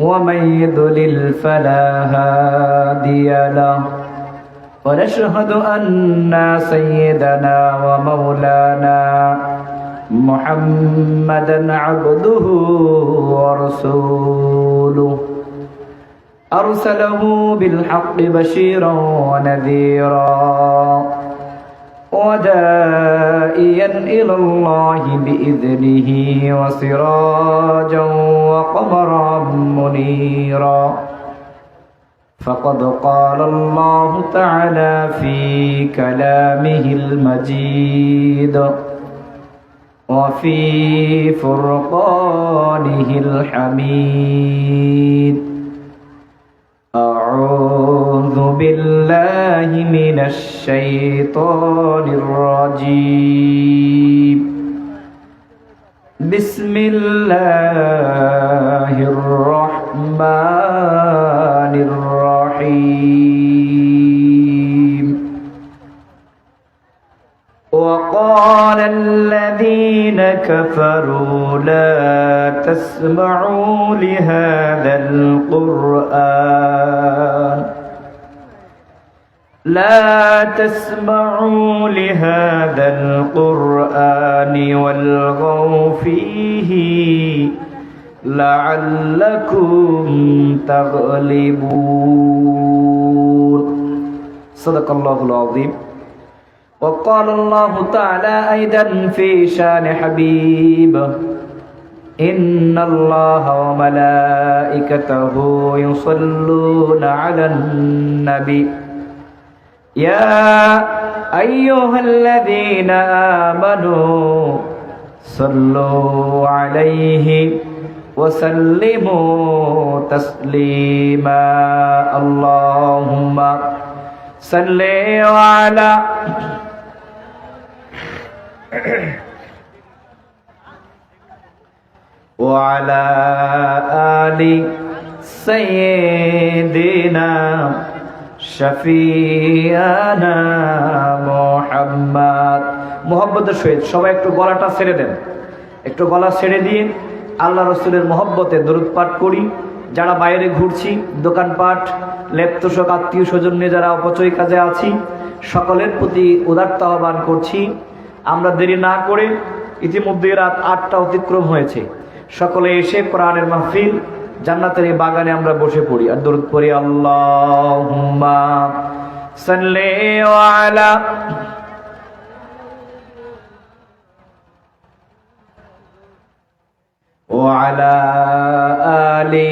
ومن يضلل فلا هادي له ونشهد أن سيدنا ومولانا محمدا عبده ورسوله أرسله بالحق بشيرا ونذيرا ودائيا إلى الله بإذنه وسراجا وقمرا منيرا فقد قال الله تعالى في كلامه المجيد وفي فرقانه الحميد أعوذ بالله من الشيطان الرجيم بسم الله الرحمن الرحيم وقال الذين كفروا لا تسمعوا لهذا القرآن والغوا فيه لعلكم تغلبون صدق الله العظيم. وقال الله تعالى أيضا في شان حبيبه إن الله وملائكته يصلون على النبي يا أيها الذين آمنوا صلوا عليه وسلموا تسليما اللهم صل وعلى آل سيدنا শফিয়ানা মুহাম্মদ। মোহব্বতের সহিত সবাই একটু গলাটা ছেড়ে দেন, একটু গলা ছেড়ে দিয়ে আল্লাহ রসুলের মোহব্বতে দরুদ পাঠ করি। যারা বাইরে ঘুরছি, দোকানপাট, লেপ্তশোক, আত্মীয় স্বজন নিয়ে যারা অপচয় কাজে আছি, সকলের প্রতি উদারতা আহ্বান করছি। আমরা দেরি না করে, ইতিমধ্যে রাত ৮টা অতিক্রম হয়েছে, সকলে এসে কোরআনের মাহফিল জান্নাতের এই বাগানে আমরা বসে পড়ি আর দরুদ পড়ি। আল্লাহুম্মা সাল্লি ওয়ালা আলি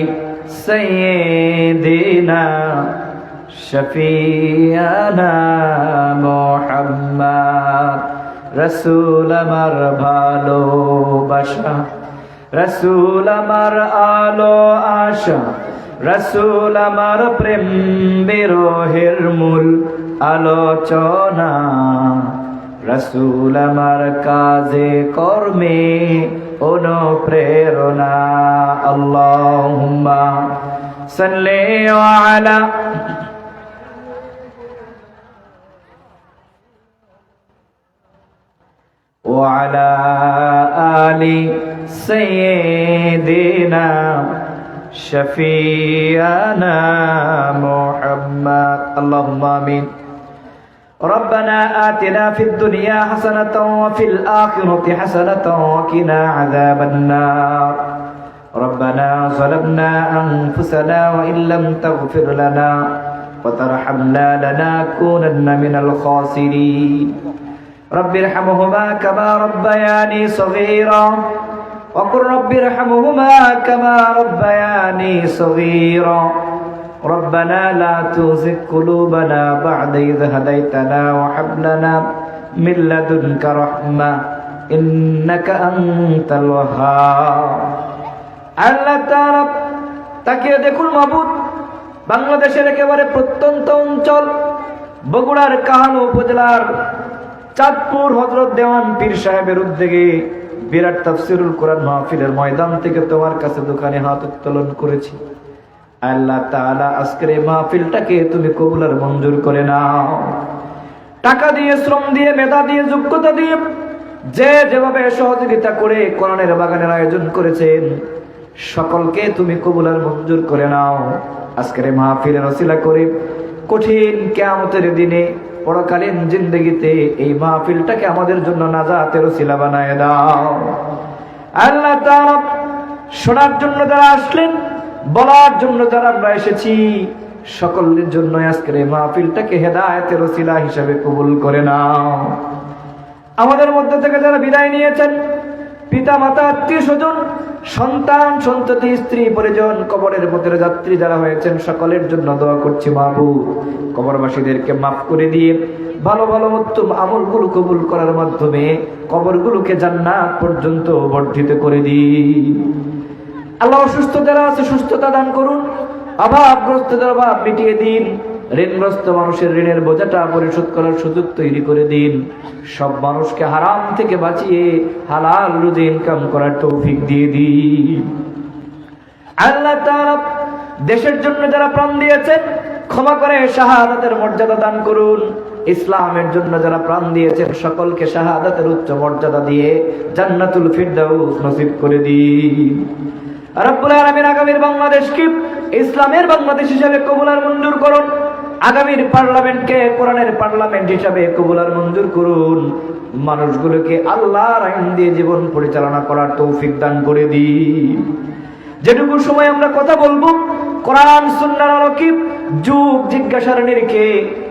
সাইয়্যিদিনা শফিয়ানা মুহাম্মদ। রাসূল আমার ভালোবাসা, রসুল আমার আলো আশা, রসুল আমার প্রেম বিরহের মূল আলোচনা, রসুল আমার কাজে কর্মে অনুপ্রেরণা। আল্লাহুম্মা সাল্লি আলা وعلى آل سيدنا شفيعنا محمد اللهم آمين. ربنا آتنا في الدنيا حسنة وفي الآخرة حسنة وقنا عذاب النار. ربنا ظلمنا أنفسنا وإن لم تغفر لنا وترحمنا لنكونن من الخاسرين. رب ارحمهما كما ربياني صغيرا وقل رب ارحمهما كما ربياني صغيرا. ربنا لا تزغ قلوبنا بعد إذ هديتنا وهب لنا من لدنك رحمة إنك أنت الوهاب. আল্লাহ তাআলা তাকিয়ে দেখুন মাবুদ, বাংলাদেশের একেবারে প্রত্যন্ত অঞ্চল বগুড়ার কাহালু উপজেলার চাঁদপুর হযরত দেওয়ান পীর সাহেবের উদ্যোগে বিরাট তাফসীরুল কোরআন মাহফিলের ময়দান থেকে তোমার কাছে দোকানে হাত উত্তোলন করেছি। আল্লাহ তাআলা আজকের এই মাহফিলটাকে তুমি কবুল আর মঞ্জুর করে নাও। টাকা দিয়ে, শ্রম দিয়ে, মেধা দিয়ে, যোগ্যতা দিয়ে যে যেভাবে সহযোগিতা করে কোরআনের বাগানের আয়োজন করেছেন, সকলকে তুমি কবুল আর মঞ্জুর করে নাও। আজকের মাহফিলের ওসিলা করে কঠিন কিয়ামতের দিনে পরকালীন জিন্দেগিতে এই মাহফিলটাকে আমাদের জন্য নাজাতের ওসিলা বানায় দাও। আল্লাহ তাআলা শোনার জন্য যারা আসলেন, বলার জন্য যারা আমরা এসেছি, সকলের জন্য আজকের এই মাহফিলটাকে হেদায়েতের ওসিলা হিসেবে কবুল করে নাও। আমাদের মধ্যে থেকে যারা বিদায় নিয়েছেন, পিতা মাতা আত্মীয় স্বজন সন্তান সন্ততি স্ত্রী পরিজন কবরের পথের যাত্রী যারা হয়েছেন, সকলের জন্য দোয়া করছি মাহবুব কবরবাসীদেরকে মাফ করে দিয়ে ভালো ভালো উত্তম আমলগুলো কবুল করার মাধ্যমে কবরগুলোকে জান্নাত পর্যন্ত বর্ধিত করে দিন। আল্লাহ অসুস্থ যারা আছে সুস্থতা দান করুন, অভাবগ্রস্ত যারা অভাব মিটিয়ে দিন, ঋণগ্রস্ত মানুষের ঋণের বোঝাটা পরিশোধ করার সুযোগ তৈরি করে দিন। সব মানুষকে হারাম থেকে বাঁচিয়ে হালাল রুজি ইনকাম করার তৌফিক দিয়ে দিন। আল্লাহ তাআলা দেশের জন্য যারা প্রাণ দিয়েছেন ক্ষমা করে শাহাদাতের মর্যাদা দান করুন। ইসলামের জন্য যারা প্রাণ দিয়েছেন সকলকে শাহাদাতের উচ্চ মর্যাদা দিয়ে জান্নাতুল ফিরদাউস নসিব করে দিন। রব্বুল আলামিন আগামীর বাংলাদেশকে ইসলামের বাংলাদেশ হিসেবে কবুল আর মঞ্জুর করুন। আগামীর পার্লামেন্টকে কোরআনের পার্লামেন্ট হিসেবে কবুল আর মঞ্জুর করুন। মানুষগুলোকে আল্লাহর আইন দিয়ে জীবন পরিচালনা করার তৌফিক দান করে দিন। যেটুকু সময় আমরা কথা বলবো কোরআন সুন্নাহর আলোকে যুগ জিজ্ঞাসার নিরিখে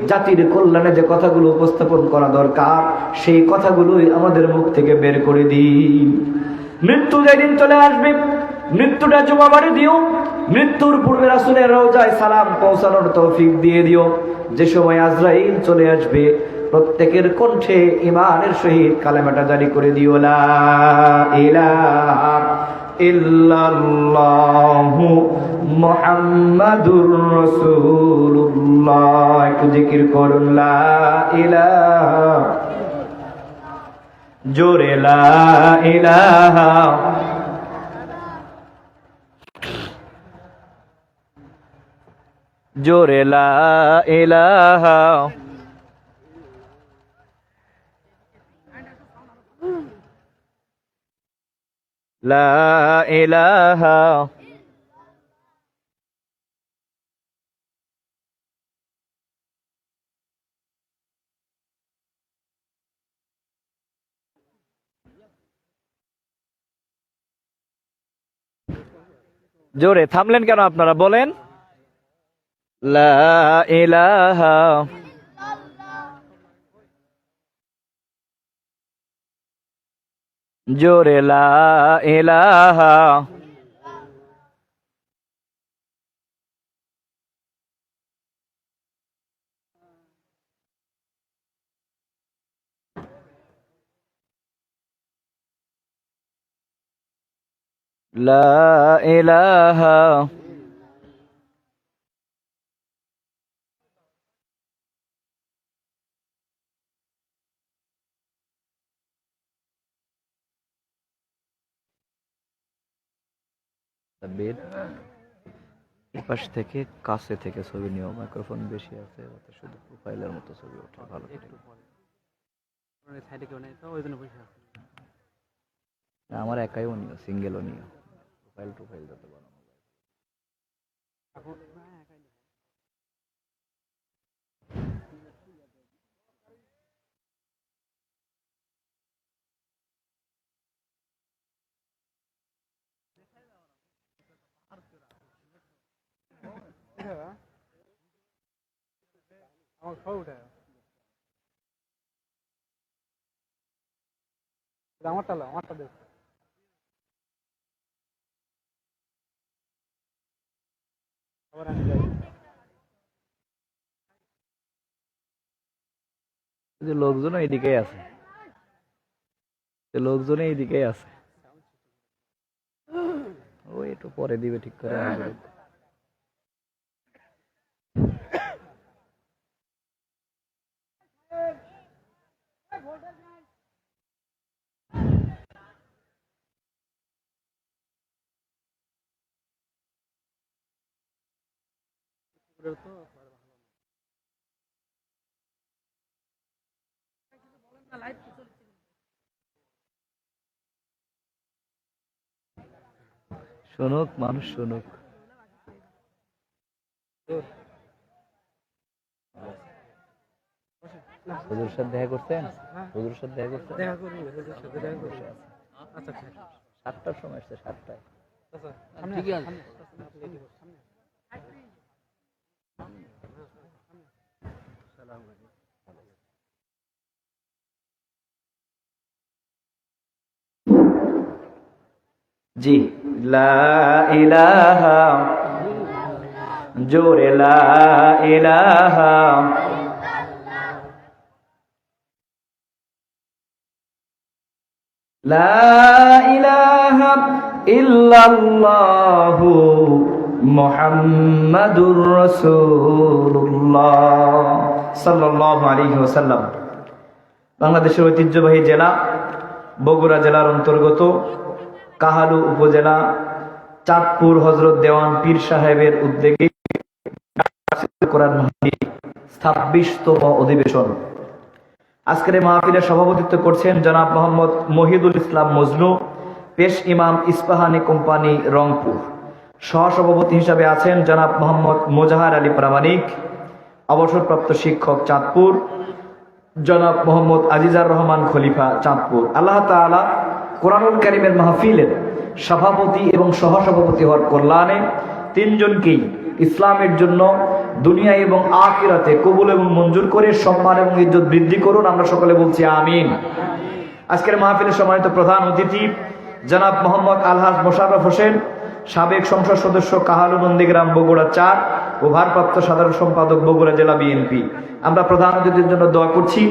জাতির কল্যাণে যে কথাগুলো উপস্থাপন করা দরকার সেই কথাগুলোই আমাদের মুখ থেকে বের করে দিন। মৃত্যু যেদিন চলে আসবে মৃত্যুটা জমা বাড়ি দিও। মৃত্যুর পূর্বে রাসূলের রওজায় সালাম পৌঁছানোর তৌফিক দিয়ে দিও। যে সময় আজরাইল চলে আসবে প্রত্যেকের কণ্ঠে ঈমানের সহিত কালেমাটা জারি করে দিও, লা ইলাহা ইল্লাল্লাহু মুহাম্মাদুর রাসূলুল্লাহ। একটু জিকির করুন, লা ইলাহা, জোরে লা ইলাহা, জোরে লা ইলাহা, লা ইলাহা, জোরে থামলেন কেন আপনারা বলেন, লা ইলাহা, জোরে লা ইলাহা, লা ইলাহা, পাশ থেকে কাছে থেকে ছবি নিও, মাইক্রোফোন বেশি আছে ওতে শুধু প্রোফাইলের মতো ছবি ওঠে ভালো করে। আমার একাইও নিও, সিঙ্গেলও নিও, প্রোফাইল টোফাইল যাতে বানানো যায়। আমারটা দেখ। আবার আমি যাই। লোকজন এইদিকেই আছে, লোকজন এইদিকেই আছে, ওই একটু পরে দিবে ঠিক করে। শুনুক, মানুষ শুনুক। হুজুর সাথে দেখা করতেন? হুজুর সাথে দেখা করতেন? দেখা করবো, হুজুর সাথে দেখা করবো। আচ্ছা ঠিক আছে। 7টার সময় আসছে, 7টায়। আচ্ছা, সামনে ঠিক আছে। সামনে, সামনে। জি, লা ইলাহা, জোরে লা ইলাহা, লা ইলাহা ইল্লাল্লাহু মুহাম্মাদুর রাসূলুল্লাহ সাল্লাল্লাহু আলাইহি ওয়াসাল্লাম। বাংলাদেশের ঐতিহ্যবাহী জেলা বগুড়া জেলার অন্তর্গত কাহালু উপজেলা চাঁদপুর হযরত দেওয়ান পীর সাহেবের উদ্যোগে কোরআন মাহফিল 26তম অধিবেশন। আজকের মাহফিলে সভাপতিত্ব করছেন জনাব মোহাম্মদ মহিদুল ইসলাম মজনু, পেশ ইমাম ইস্পাহানি কোম্পানি রংপুর। সহসভাপতি হিসাবে আছেন জনাব মোহাম্মদ মোজাহার আলী প্রামাণিক, অবসরপ্রাপ্ত শিক্ষক চাঁদপুর, জনাব মোহাম্মদ আজিজার রহমান খলিফা চাঁদপুর। আল্লাহ তাআলা কোরআনুল কারীমের মাহফিলের সভাপতি এবং সহসভাপতি হওয়ার কল্যাণে তিনজনকেই ইসলামের জন্য দুনিয়া এবং আখিরাতে কবুল এবং মঞ্জুর করে সম্মান এবং ইজ্জত বৃদ্ধি করুন। আমরা সকলে বলছি আমিন। আজকের মাহফিলের সম্মানিত প্রধান অতিথি জনাব মোহাম্মদ আলহাজ মোশাররফ হোসেন, সাবেক সংসদ সদস্য কাহালু নন্দীগ্রাম বগুড়া 4 ও ভারপ্রাপ্ত সাধারণ সম্পাদক বগুড়া জেলা বিএনপি। আমরা প্রধান অতিথির জন্য দোয়া করছি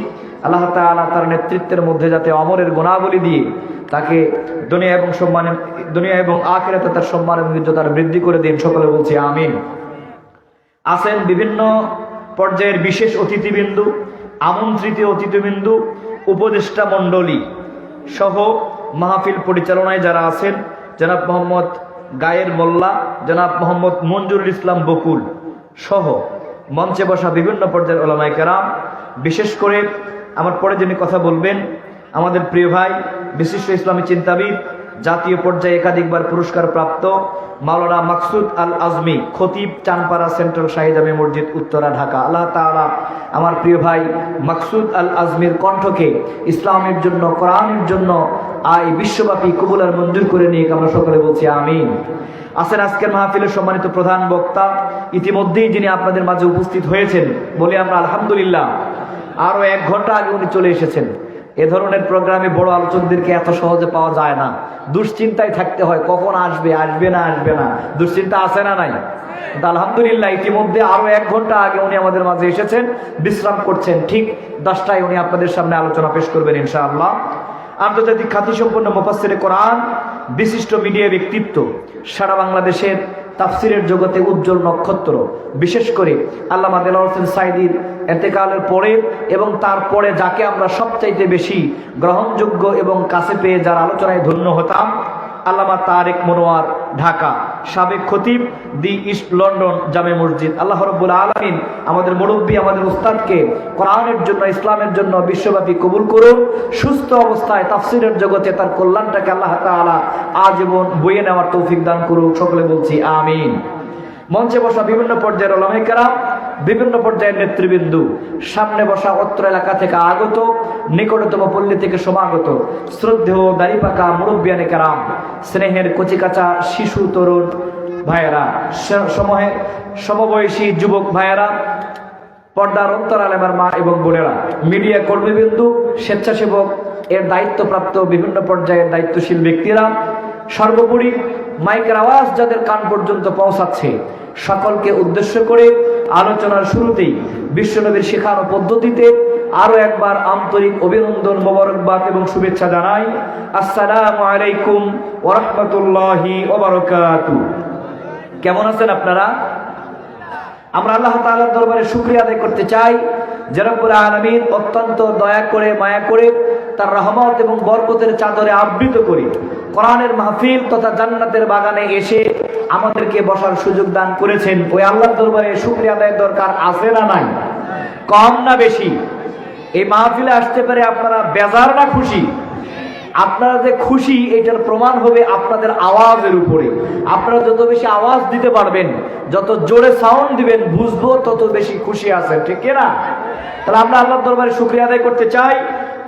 আল্লাহ তাআলা তার নেতৃত্বের মধ্যে যাতে অমরের গুণাবলী দিয়ে তাকে দুনিয়া এবং আখিরাতে তার সম্মান এবং ইজ্জত আর বৃদ্ধি করে দিন। সকলে বলছি আমিন। আছেন বিভিন্ন পর্যায়ের বিশেষ অতিথিবৃন্দু, আমন্ত্রিত অতিথিবৃন্দু, উপদেষ্টা মণ্ডলী সহ মাহফিল পরিচালনায় যারা আছেন জনাব মোহাম্মদ গায়ের মোল্লা, জনাব মোহাম্মদ মঞ্জুরুল ইসলাম বকুল সহ মঞ্চে বসা বিভিন্ন পর্যায়ের উলামায়ে কেরাম, বিশেষ করে আমার পরে যিনি কথা বলবেন আমাদের প্রিয় ভাই বিশিষ্ট ইসলামী চিন্তাবিদ, জাতীয় পর্যায়ে একাধিকবার পুরস্কার প্রাপ্ত মাওলানা মাকসুদ আল আজমি, খতিব, চানপাড়া সেন্ট্রাল শাহী জামে মসজিদ উত্তরা ঢাকা। আল্লাহ তাআলা আমার প্রিয় ভাই মাকসুদ আল আজমির কণ্ঠকে ইসলামের জন্য, কোরআনের জন্য বিশ্বব্যাপী কবুল আর মঞ্জুর করে নিয়ে আমরা সকলে বলছি আমিন। আছেন আজকের মাহফিলের সম্মানিত প্রধান বক্তা, ইতিমধ্যেই যিনি আপনাদের মাঝে উপস্থিত হয়েছেন, বলি আমরা আলহামদুলিল্লাহ। আরো 1 ঘন্টা আগে উনি চলে এসেছেন। এ ধরনের প্রোগ্রামে বড় আলোচকদেরকে এত সহজে পাওয়া যায় না, দুশ্চিন্তায় থাকতে হয় কখন আসবে, আসবে না, দুশ্চিন্তা আছে না নাই? কিন্তু আলহামদুলিল্লাহ ইতিমধ্যে আরো 1 ঘন্টা আগে উনি আমাদের মাঝে এসেছেন, বিশ্রাম করছেন। ঠিক 10টায় উনি আপনাদের সামনে আলোচনা পেশ করবেন ইনশাআল্লাহ। আন্তর্জাতিক খ্যাতিসম্পন্ন মুফাসসিরে কোরআন, বিশিষ্ট মিডিয়া ব্যক্তিত্ব, সারা বাংলাদেশের তাফসিরের জগতে উজ্জ্বল নক্ষত্র, বিশেষ করে আল্লামা দেলাওয়ার হোসেন সাঈদীর ইন্তেকালের পরে এবং তারপরে যাকে আমরা সবচাইতে বেশি গ্রহণযোগ্য এবং কাছে পেয়ে যার আলোচনায় ধন্য হতাম, আল্লামা তারেক মনোয়ার ঢাকা, সাবেক খতিব দি ইস্ট লন্ডন জামে মসজিদ। আল্লাহ রাব্বুল আলামিন আমাদের মুরব্বী, আমাদের উস্তাদকে কোরআনের জন্য, ইসলামের জন্য বিশ্বব্যাপী কবুল করুন। সুস্থ অবস্থায় তাফসিরের জগতে তার কল্যাণটাকে আল্লাহ তাআলা আজীবন বয়ে নেওয়ার তৌফিক দান করুন। সকলে বলছি আমিন। মঞ্চে বসা বিভিন্ন পর্যায়ের উলামায়ে কেরাম, বিভিন্ন পর্যায়ের নেতৃবৃন্দ, সামনে বসা অত্র এলাকা থেকে আগত, নিকটতম পল্লী থেকে সমাগত শ্রদ্ধেয় দাড়িপাকা মুরব্বিয়ানে কেরাম, স্নেহের কচিকাচা শিশু তরুণ ভাইয়েরা, সমবয়সী যুবক ভাইয়েরা, পর্দার অন্তরালে আমার মা এবং বোনেরা, মিডিয়া কর্মীবৃন্দ, স্বেচ্ছাসেবক এর দায়িত্বপ্রাপ্ত বিভিন্ন পর্যায়ের দায়িত্বশীল ব্যক্তিরা, সর্বোপরি মাইকের আওয়াজ যাদের কান পর্যন্ত পৌঁছাচ্ছে, সকলকে উদ্দেশ্য করে আলোচনার শুরুতেই বিশ্বনবীর শেখানো পদ্ধতিতে আরো একবার আন্তরিক অভিনন্দন, মোবারকবাদ এবং শুভেচ্ছা জানাই। আসসালামু আলাইকুম ওয়া রাহমাতুল্লাহি ওয়া বারাকাতুহু। কেমন আছেন আপনারা? আমরা আল্লাহ তাআলার দরবারে শুকরিয়া আদায় করতে চাই যে রব্বুল আলামিন অত্যন্ত দয়া করে, মায়া করে, তার রহমত এবং বরকতের চাদরে আবৃত করে কোরআনের মাহফিল তথা জান্নাতের বাগানে এসে আমাদেরকে বসার সুযোগ দান করেছেন। ওই আল্লাহর দরবারে শুকরিয়া আদায়ের দরকার আছে না নাই? কম না বেশি? এই মাহফিলে আসতে পারে আপনারা বেজার না খুশি? আপনারা যে খুশি এটার প্রমাণ হবে আপনাদের আওয়াজের উপরে। আপনারা যত বেশি আওয়াজ দিতে পারবেন, যত জোরে সাউন্ড দিবেন, বুঝবো তত বেশি খুশি আছেন, ঠিক না? তাহলে আমরা আল্লাহর দরবারে শুকরিয়া আদায় করতে চাই,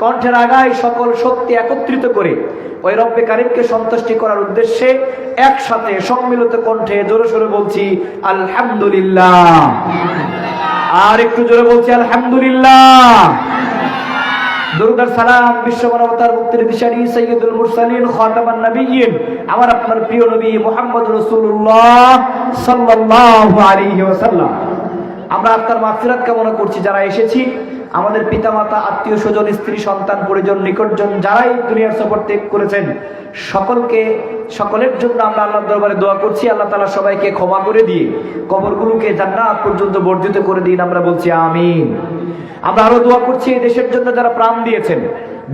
কণ্ঠের আগায় সকল শক্তি একত্রিত করে ওই রব্বে কারিমকে সন্তুষ্টি করার উদ্দেশ্যে একসাথে সম্মিলিত কণ্ঠে জোরে সোরে বলছি আলহামদুলিল্লাহ। আর একটু জোরে বলছি আলহামদুলিল্লাহ। দরুদ আর সালাম বিশ্ব মানবতার মুক্তির দিশারি সাইয়্যিদুল মুরসালিন খাতামান নবিয়্যিন আমার আপনার প্রিয় নবী মুহাম্মদ রাসূলুল্লাহ সাল্লাল্লাহু আলাইহি ওয়াসাল্লাম। আমরা আপনার মাগফিরাত কামনা করছি যারা এসেছি, আমাদের পিতামাতা, আত্মীয় স্বজন, স্ত্রী, সন্তান, পরিজন, নিকটজন যারাই দুনিয়ার সফর ত্যাগ করেছেন সকলের জন্য আমরা আল্লাহর দরবারে দোয়া করছি। আল্লাহ তাআলা সবাইকে ক্ষমা করে দিয়ে কবরগুলোকে জান্নাত পর্যন্ত বর্ধিত করে দিন, আমরা বলছি আমিন। আমরা আরো দোয়া করছি এই দেশের জন্য যারা প্রাণ দিয়েছেন,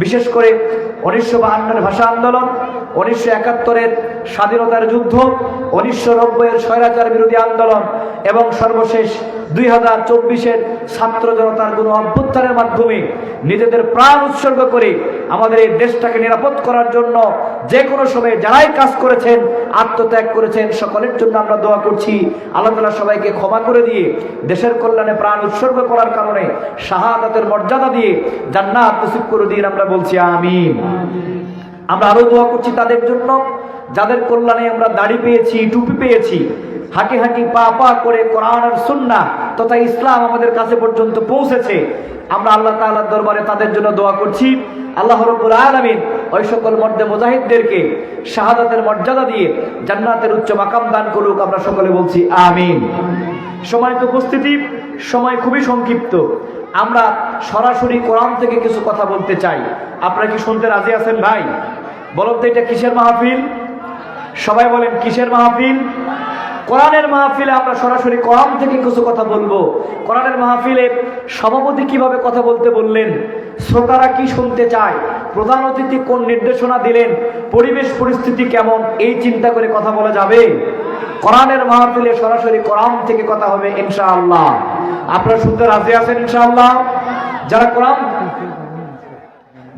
বিশেষ করে 1952-এর ভাষা আন্দোলন, 1971-এর স্বাধীনতার যুদ্ধ, 1990-এর স্বৈরাচার বিরোধী আন্দোলন এবং সর্বশেষ 2024-এর ছাত্র জনতার গণ অভ্যুত্থানের মাধ্যমে নিজেদের প্রাণ উৎসর্গ করে আমাদের এই দেশটাকে নিরাপদ করার জন্য যে কোনো সময়ে যারাই কাজ করেছেন, আত্মত্যাগ করেছেন, সকলের জন্য আমরা দোয়া করছি। আল্লাহ তাআলা সবাইকে ক্ষমা করে দিয়ে দেশের কল্যাণে প্রাণ উৎসর্গ করার কারণে শাহাদাতের মর্যাদা দিয়ে জান্নাত নসিব করে দিন, আমরা বলছি আমিন। আমরা আরো দোয়া করছি তাদের জন্য যাদের কল্যাণে আমরা দাড়ি পেয়েছি, টুপি পেয়েছি, হাঁটি হাঁটি পা পা করে কোরআন আর সুন্নাহ তথা ইসলাম আমাদের কাছে পর্যন্ত পৌঁছেছে। আমরা আল্লাহ তাআলার দরবারে তাদের জন্য দোয়া করছি। আল্লাহ রাব্বুল আলামিন ওই সকল মর্দে মুজাহিদদেরকে শাহাদাতের মর্যাদা দিয়ে জান্নাতের উচ্চ মাকাম দান করুক, আমরা সকলে বলছি আমিন। সম্মানিত উপস্থিতি, সময় খুবই সংক্ষিপ্ত। আমরা সরাসরি কোরআন থেকে কিছু কথা বলতে চাই। আপনারা কি শুনতে রাজি আছেন ভাই? বলুন তো এটা কিসের মাহফিল? সবাই বলেন কিসের মাহফিল? কোরআনের মাহফিলে আমরা সরাসরি কোরআন থেকে কিছু কথা বলবো। কোরআনের মাহফিলে সভাপতি কিভাবে কথা বলতে বললেন, শ্রোতারা কি শুনতে চায়, প্রধান অতিথি কোন নির্দেশনা দিলেন, পরিবেশ পরিস্থিতি কেমন, এই চিন্তা করে কথা বলা যাবে। কোরআনের মাহফিলে সরাসরি কোরআন থেকে কথা হবে ইনশাআল্লাহ। আপনারা শুনতে রাজি আছেন ইনশাআল্লাহ?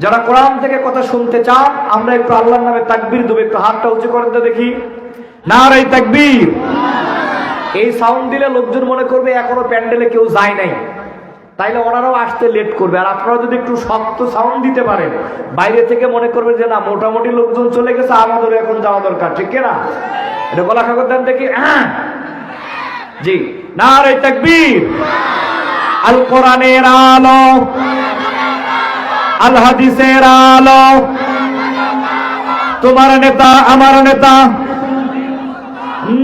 যারা কোরআন থেকে কথা শুনতে চান, আমরা একটু আল্লাহর নামে তাকবীর দেব। একটু হাতটা উঁচু করেন তো দেখি। নারে তাকবীর। এই সাউন্ড দিলে লোকজন মনে করবে এখনো প্যান্ডেলে কেউ যায় নাই, তাইলে ওনারাও আসতে লেট করবে। আর আপনারা যদি একটু শক্ত সাউন্ড দিতে পারেন, বাইরে থেকে মনে করবে যে না মোটামুটি লোকজন চলে গেছে, আমাদেরও এখন যাওয়া দরকার, ঠিক না? এটা গলা খাগর দেন দেখি। জি, নারে তাকবীর। আল কোরআনের আলো, আল হাদিসের আলো, তোমার নেতা আমার নেতা,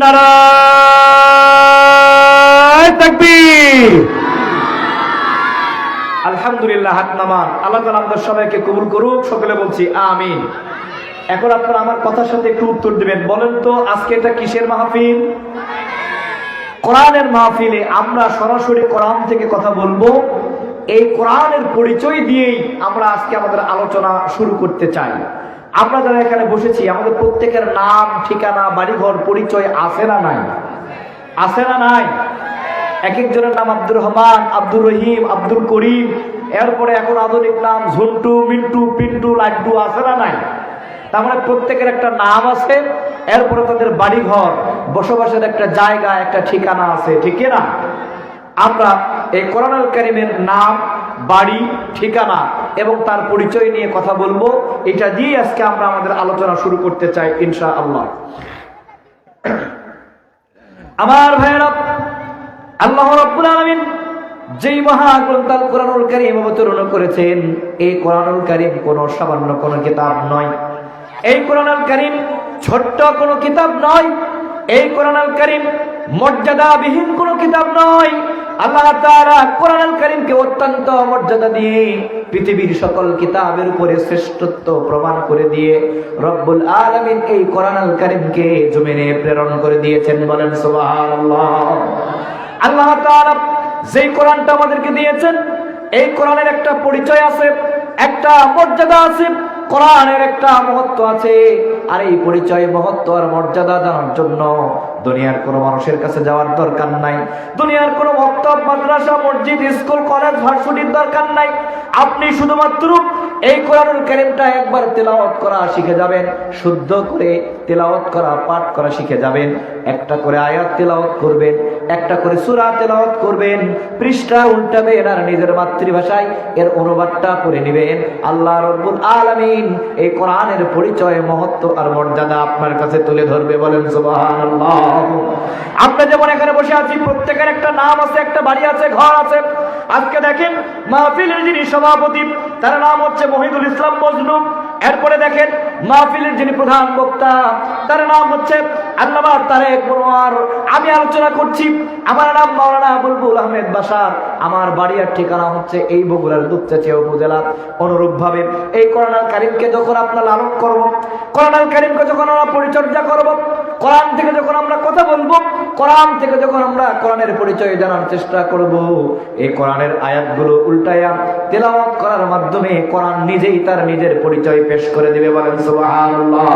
নারায়ে তাকবীর। আলহামদুলিল্লাহ। হাত নামান। আল্লাহ তাআলা আমাদের সবাইকে কবুল করুক, সকলে বলছি আমিন। এখন আপনারা আমার কথার সাথে একটু উত্তর দিবেন। বলেন তো আজকে এটা কিসের মাহফিল? কোরআনের মাহফিলে আমরা সরাসরি কোরআন থেকে কথা বলবো। এই কোরআনের পরিচয় দিয়েই আমরা আজকে আমাদের আলোচনা শুরু করতে চাই। আমরা যারা এখানে বসেছি, আমাদের প্রত্যেকের নাম, ঠিকানা, বাড়িঘর, পরিচয় আছে না নাই? আছে না নাই? এক একজনের নাম আব্দুর রহমান, আব্দুর রহিম, আব্দুল করিম, এরপরে এখন আধুনিক নাম ঝন্টু, মিন্টু, পিন্টু, লাড্ডু, আছে না নাই? তার মানে প্রত্যেকের একটা নাম আছে, এরপরে তাদের বাড়িঘর, বসবাসের একটা জায়গা, একটা ঠিকানা আছে, ঠিক না? আমরা এই কোরআনুল কারীমের নাম, বাড়ি, ঠিকানা এবং তার পরিচয় নিয়ে কথা বলবো। এটা দিয়ে আজকে আমরা আমাদের আলোচনা শুরু করতে চাই ইনশাআল্লাহ। আমার ভাইয়েরা, আল্লাহ রাব্বুল আলামিন যেই মহাগ্রন্থ আল কোরআনুল কারীম অবতীর্ণ করেছেন, এই কোরআনুল কারীম কোনো সামান্য কোনো কিতাব নয়। এই কোরআনুল কারীম ছোট্ট কোনো কিতাব নয়। এই কোরআনুল কারীম মর্যাদাবিহীন কোনো কিতাব নয়। আল্লাহ তাআলা কোরআনুল কারীমকে অত্যন্ত মর্যাদা দিয়ে পৃথিবীর সকল কিতাবের উপরে শ্রেষ্ঠত্ব প্রমাণ করে দিয়ে রব্বুল আলামিন এই কোরআনুল কারীমকে জমিনে প্রেরণ করে দিয়েছেন। বলেন সুবহানাল্লাহ। আল্লাহ তাআলা যেই কোরআনটা আমাদেরকে দিয়েছেন, এই কোরআনের একটা পরিচয় আছে, একটা মর্যাদা আছে, কোরআনের একটা মহত্ব আছে। আর এই পরিচয়, মহত্ব আর মর্যাদা জানার জন্য দুনিয়ার কোনো মানুষের কাছে যাওয়ার দরকার নাই। দুনিয়ার কোনো মক্তব, মাদ্রাসা, মসজিদ, স্কুল, কলেজ, ভার্সিটির দরকার নাই। আপনি শুধুমাত্র এই কোরআনুল কারীমটা একবার তেলাওয়াত করা শিখে যাবেন, শুদ্ধ করে তেলাওয়াত করা, পাঠ করা শিখে যাবেন। একটা করে আয়াত তেলাওয়াত করবেন, একটা করে সূরা তেলাওয়াত করবেন, পৃষ্ঠা উল্টাবেন আর নিজের মাতৃভাষায় এর অনুবাদটা করে নেবেন। আল্লাহ রাব্বুল আলামিন এই কোরআনের পরিচয়, মহত্ব আর মর্যাদা আপনার কাছে তুলে ধরবে। বলেন সুবহানাল্লাহ। আমরা যেমন এখানে বসে আছি, প্রত্যেকের একটা নাম আছে, একটা বাড়ি আছে, ঘর আছে। আজকে দেখেন মাহফিলের যিনি সভাপতি, তার নাম হচ্ছে মহিদুল ইসলাম মজনু। এরপরে দেখেন মাহফিলের যিনি প্রধান বক্তা, তার নাম হচ্ছে আল্লামা তারেক মনোয়ার। আমি আলোচনা করছি, আমার নাম মাওলানা বুলবুল আহমেদ বাশার। আমার বাড়ি আর ঠিকানা হচ্ছে এই বগুড়ার দুপচাচিয়া উপজেলা। অনুরূপভাবে এই কোরআনুল কারীমকে যখন আমরা লালন করব, কোরআনুল কারীমকে যখন আমরা পরিচর্যা করব, কোরআন থেকে যখন আমরা কথা বলবো, কোরআন থেকে যখন আমরা কোরআনের পরিচয় জানার চেষ্টা করব, এই কোরআনের আয়াতগুলো উল্টায়া তেলাওয়াত করার মাধ্যমে কোরআন নিজেই তার নিজের পরিচয় পেশ করে দিবে। বলেন সুবহানাল্লাহ।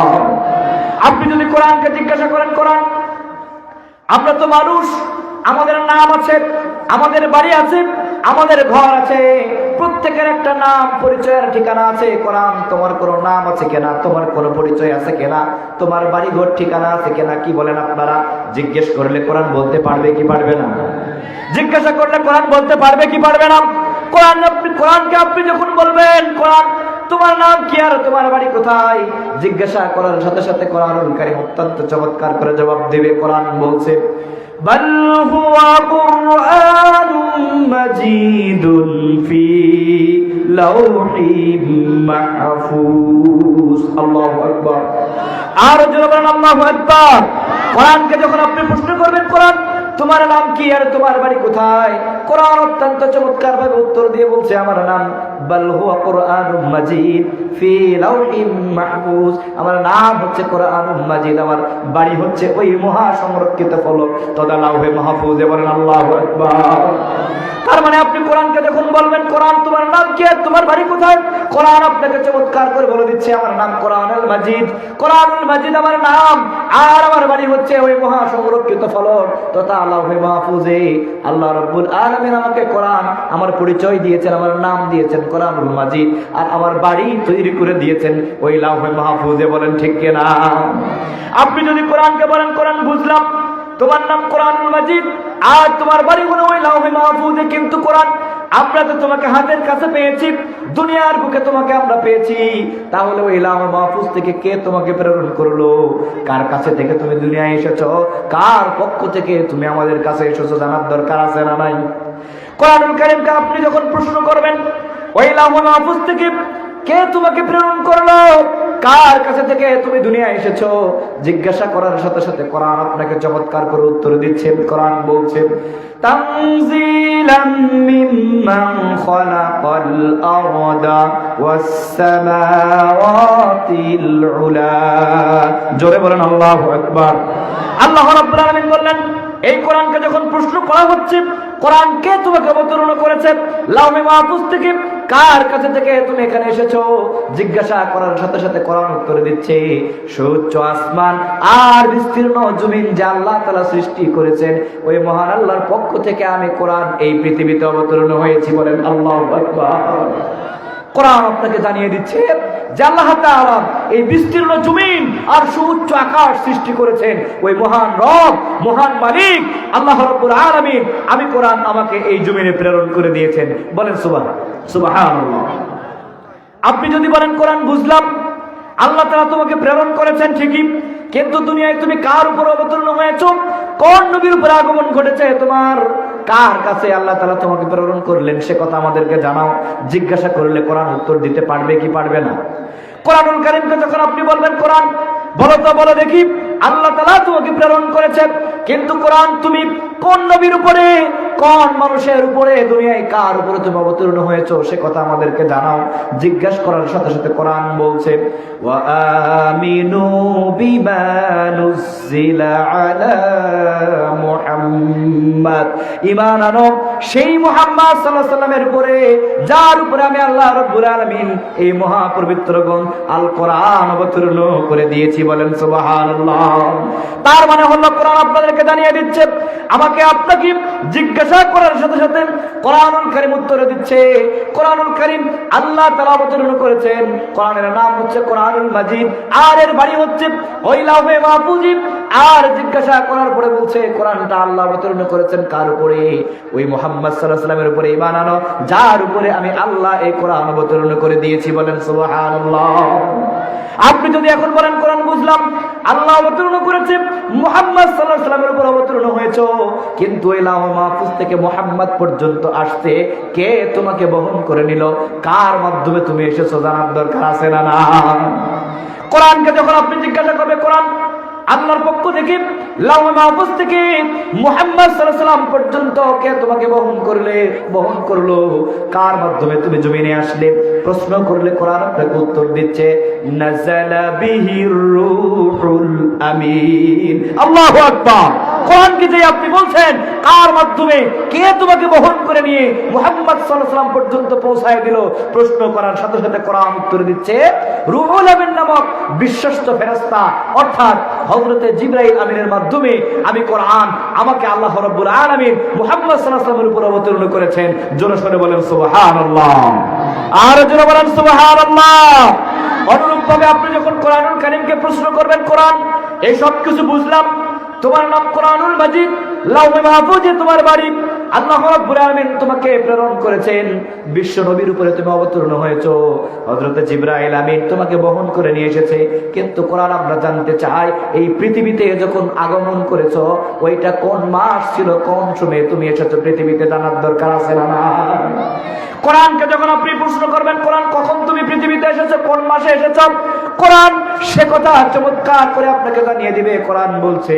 আপনি যদি কোরআনকে জিজ্ঞাসা করেন, কোরআন, আমরা তো মানুষ, আমাদের নাম আছে, আমাদের বাড়ি আছে, আমাদের ঘর আছে, প্রত্যেকের একটা নাম, পরিচয়ের ঠিকানা আছে। কোরআন, তোমার কোনো নাম আছে কিনা? তোমার কোনো পরিচয় আছে কিনা? তোমার বাড়ি ঘর ঠিকানা আছে কিনা? কি বলেন আপনারা? জিজ্ঞেস করলে কোরআন বলতে পারবে কি পারবে না? জিজ্ঞাসা করলে কোরআন বলতে পারবে কি পারবে না? কোরআনকে আপনি যখন বলবেন, কোরআন তোমার নাম কি আর তোমার বাড়ি কোথায়, জিজ্ঞাসা করার সাথে সাথে কোরআনুল কারীম অত্যন্ত চমৎকার করে জবাব দেবে। কোরআন বলছে, বাল হুয়া কুরআনুম মাজিদুন ফি লাওহিম মাহফুজ। আল্লাহু আকবার। আর জোরে বলেন আল্লাহু আকবার। কোরআনকে যখন আপনি প্রশ্ন করবেন, কোরআন তোমার নাম কি আর তোমার বাড়ি কোথায়, কোরআন অত্যন্ত চমৎকার ভাবে উত্তর দিয়ে বলছে, আমার নাম বাল হুয়া কুরআনুম মাজিদ ফি লাওহিম মাহফুজ। আমার নাম হচ্ছে কুরআনুম মাজিদ, আমার বাড়ি হচ্ছে ওই মহা সংরক্ষিত ফলক তথা লাওহে মাহফুজে। বলেন আল্লাহু আকবার। তার মানে আপনি কোরআনকে যখন বলবেন, কোরআন তোমার নাম কি আর তোমার বাড়ি কোথায়, কোরআন আপনাকে চমৎকার করে বলে দিচ্ছে, আমার নাম কোরআনুল মাজিদ, কোরআনুল মাজিদ আমার নাম, আর আমার বাড়ি হচ্ছে ওই মহা সংরক্ষিত ফলক তথা লাওহে মাহফুজে। আল্লাহ রাব্বুল আলামিন আমাকে কোরআন, আমার পরিচয় দিয়েছেন, আমার নাম দিয়েছেন কোরআনুল মাজিদ, আর আমার বাড়ি তৈরি করে দিয়েছেন ওই লাওহে মাহফুজে। বলেন ঠিক কিনা? আপনি যদি কোরআনকে বলেন, কোরআন বুঝলাম, তোমার নাম কোরআনুল মাজিদ আর তোমার বাড়ি হলো ওই লাওহে মাহফুজে, কিন্তু কোরআন আমরা তো তোমাকে হাতের কাছে পেয়েছি, দুনিয়ার বুকে তোমাকে আমরা পেয়েছি, তাহলে ওই লাওহে মাহফুজ থেকে কে তোমাকে প্রেরণ করলো? কার কাছে থেকে তুমি দুনিয়ায় এসেছো? কার পক্ষ থেকে তুমি আমাদের কাছে এসেছো জানার দরকার আছে না নাই? কোরআনুল কারীমকে আপনি যখন প্রশ্ন করবেন, ওই লাওহে মাহফুজ থেকে কে তোমাকে প্রেরণ করলো, কার কাছে থেকে তুমি দুনিয়ায় এসেছো, জিজ্ঞাসা করার সাথে সাথে কোরআন আপনাকে চমৎকার করে উত্তর দিচ্ছে। কোরআন বলছে, তানজিলাম মিম্মান খালাকাল আরদা ওয়াস সামাওয়াতিল উলা। জোরে বলেন আল্লাহু আকবার। আল্লাহ রাব্বুল আলামিন বললেন, এই কোরআনকে যখন প্রশ্ন করা হচ্ছে, কোরআন কে তোমাকে অবতরণ করেছে লাওহে মাহফুজ থেকে, কার কাছে থেকে তুমি এখানে এসেছো, জিজ্ঞাসা করার সাথে সাথে কোরআন উত্তর দিচ্ছে, সুউচ্চ আসমান আর বিস্তীর্ণ জমিন যা আল্লাহ তাআলা সৃষ্টি করেছেন, ওই মহান আল্লাহর পক্ষ থেকে আমি কোরআন এই পৃথিবীতে অবতরণ হয়েছি। বলেন আল্লাহু আকবার। কোরআন আপনাকে জানিয়ে দিচ্ছে যে আল্লাহ তাআলা এই বিস্তীর্ণ জমিন আর সুউচ্চ আকাশ সৃষ্টি করেছেন ওই মহান রব, মহান মালিক আল্লাহ রাব্বুল আলামিন। আমি কোরআন আমাকে এই জমিনে প্রেরণ করে দিয়েছেন। বলেন সুবহানাল্লাহ। আপনি যদি বলেন কোরআন বুঝলাম, আল্লাহ তাআলা তোমাকে প্রেরণ করেছেন ঠিকই, কিন্তু দুনিয়ায় তুমি কার উপর অবতীর্ণ হয়েছো, কোন নবীর উপর আগমন ঘটেছে তোমার, কার কাছে আল্লাহ তাআলা তোমাকে প্রেরণ করলেন সে কথা আমাদেরকে জানাও। জিজ্ঞাসা করলে কোরআন উত্তর দিতে পারবে কি পারবে না? কোরআনুল কারীমকে যখন আপনি বলবেন, কোরআন বলো তো, বলো দেখি আল্লাহ তাআলা তোমাকে প্রেরণ করেছেন, কিন্তু কোরআন তুমি কোন নবীর উপরে, কোন মানুষের উপরে, দুনিয়ায় কার উপরে তুমি অবতীর্ণ হয়েছো সে কথা আমাদেরকে জানাও। জিজ্ঞাসা করার সাথে সাথে কোরআন বলছে, ওয়া আমিনু বিমা নুজিলা আলা মুহাম্মাদ। ঈমান আনো সেই মুহাম্মদ সাল্লাল্লাহু আলাইহি ওয়াসাল্লামের উপরে, যার উপরে আমি আল্লাহ রাব্বুল আলামিন এই মহা পবিত্র গ্রন্থ আল কোরআন অবতীর্ণ করে দিয়েছি। বলেন সুবহানাল্লাহ। তার মানে হলো কোরআন আপনাদেরকে জানিয়ে দিচ্ছে, আমাকে আপনাকে জিজ্ঞাসা জিজ্ঞাসা করার সাথে সাথে কোরআনুল কারীম উত্তর দিচ্ছে। কোরআনুল কারীম আল্লাহ তাআলা অবতীর্ণ করেছেন, কোরআনের নাম হচ্ছে কোরআনুল মাজিদ, আর এর বাড়ি হচ্ছে ওই লাউহে মাহফুজ। আর জিজ্ঞাসা করার পরে বলছে কোরআনটা আল্লাহ অবতীর্ণ করেছেন কার উপরে? ওই মুহাম্মদ সাল্লাল্লাহু আলাইহি ওয়াসাল্লামের উপরে ঈমান আনো, যার উপরে আমি আল্লাহ এই কোরআন অবতীর্ণ করে দিয়েছি। বলেন সুবহানাল্লাহ। আপনি যদি এখন বলেন কোরআন বুঝলাম, আল্লাহ অবতীর্ণ করেছে, মুহাম্মদ সাল্লাল্লাহু আলাইহি ওয়াসাল্লামের উপর অবতীর্ণ হয়েছে, কিন্তু এই লাউহে মাহফুজ থেকে মুহাম্মদ পর্যন্ত আসতে কে তোমাকে বহন করে নিল? কার মাধ্যমে তুমি এসেছো জানার দরকার আছে না? না। কোরআনকে যখন আপনি জিজ্ঞাসা করবে, কোরআন আল্লাহর পক্ষ থেকে লাউহে মাহফুজ থেকে মুহাম্মদ সাল্লাল্লাহু আলাইহি ওয়াসাল্লাম পর্যন্ত কে তোমাকে বহন করলো? কার মাধ্যমে তুমি জমিনে আসলে? প্রশ্ন করলে কোরআন আপনাকে উত্তর দিচ্ছে, নাযালা বিহির রূহুল আমিন। আল্লাহু আকবার। কোরআনকে যে আপনি বলছেন কার মাধ্যমে, কে তোমাকে বহন করে নিয়ে মুহাম্মদ সাল্লাল্লাহু আলাইহি ওয়াসাল্লাম পর্যন্ত পৌঁছায় দিল, প্রশ্ন করার সাথে সাথে কোরআন উত্তর দিচ্ছে, রূহুল আমিন নামক বিশ্বস্ত ফেরেশতা অর্থাৎ হযরতে জিবরাইল আমিনের মাধ্যমে আমি কোরআন আমাকে আল্লাহ রাব্বুল আলামিন মুহাম্মদ সাল্লাল্লাহু আলাইহি ওয়াসাল্লামের উপর অবতীর্ণ করেছেন। জোরে সোরে বলেন সুবহানাল্লাহ। আর জোরে বলেন সুবহানাল্লাহ। অনুরূপভাবে আপনি যখন কোরআনুল কারীমকে প্রশ্ন করবেন, কোরআন এই সব কিছু বুঝলাম, তোমার নাম কোরআনুল মাজিদ, লাউহে মাহফুজে তোমার বাড়ি, আল্লাহ রাব্বুল আলামিন তোমাকে প্রেরণ করেছেন, বিশ্ব নবীর উপরে তুমি অবতীর্ণ হয়েছো, হযরত জিবরাইল আমিন তোমাকে বহন করে নিয়ে এসেছে, কিন্তু কোরআন আমরা জানতে চাই এই পৃথিবীতে যখন আগমন করেছো ওইটা কোন মাস ছিল, কোন সময়ে তুমি এসেছো পৃথিবীতে, জানার দরকার আছে না? না। কোরআনকে যখন আপনি প্রশ্ন করবেন, কোরআন কখন তুমি পৃথিবীতে এসেছো, কোন মাসে এসেছো, কোরআন সে কথা চমৎকার করে আপনাকে জানিয়ে দিবে। কোরআন বলছে,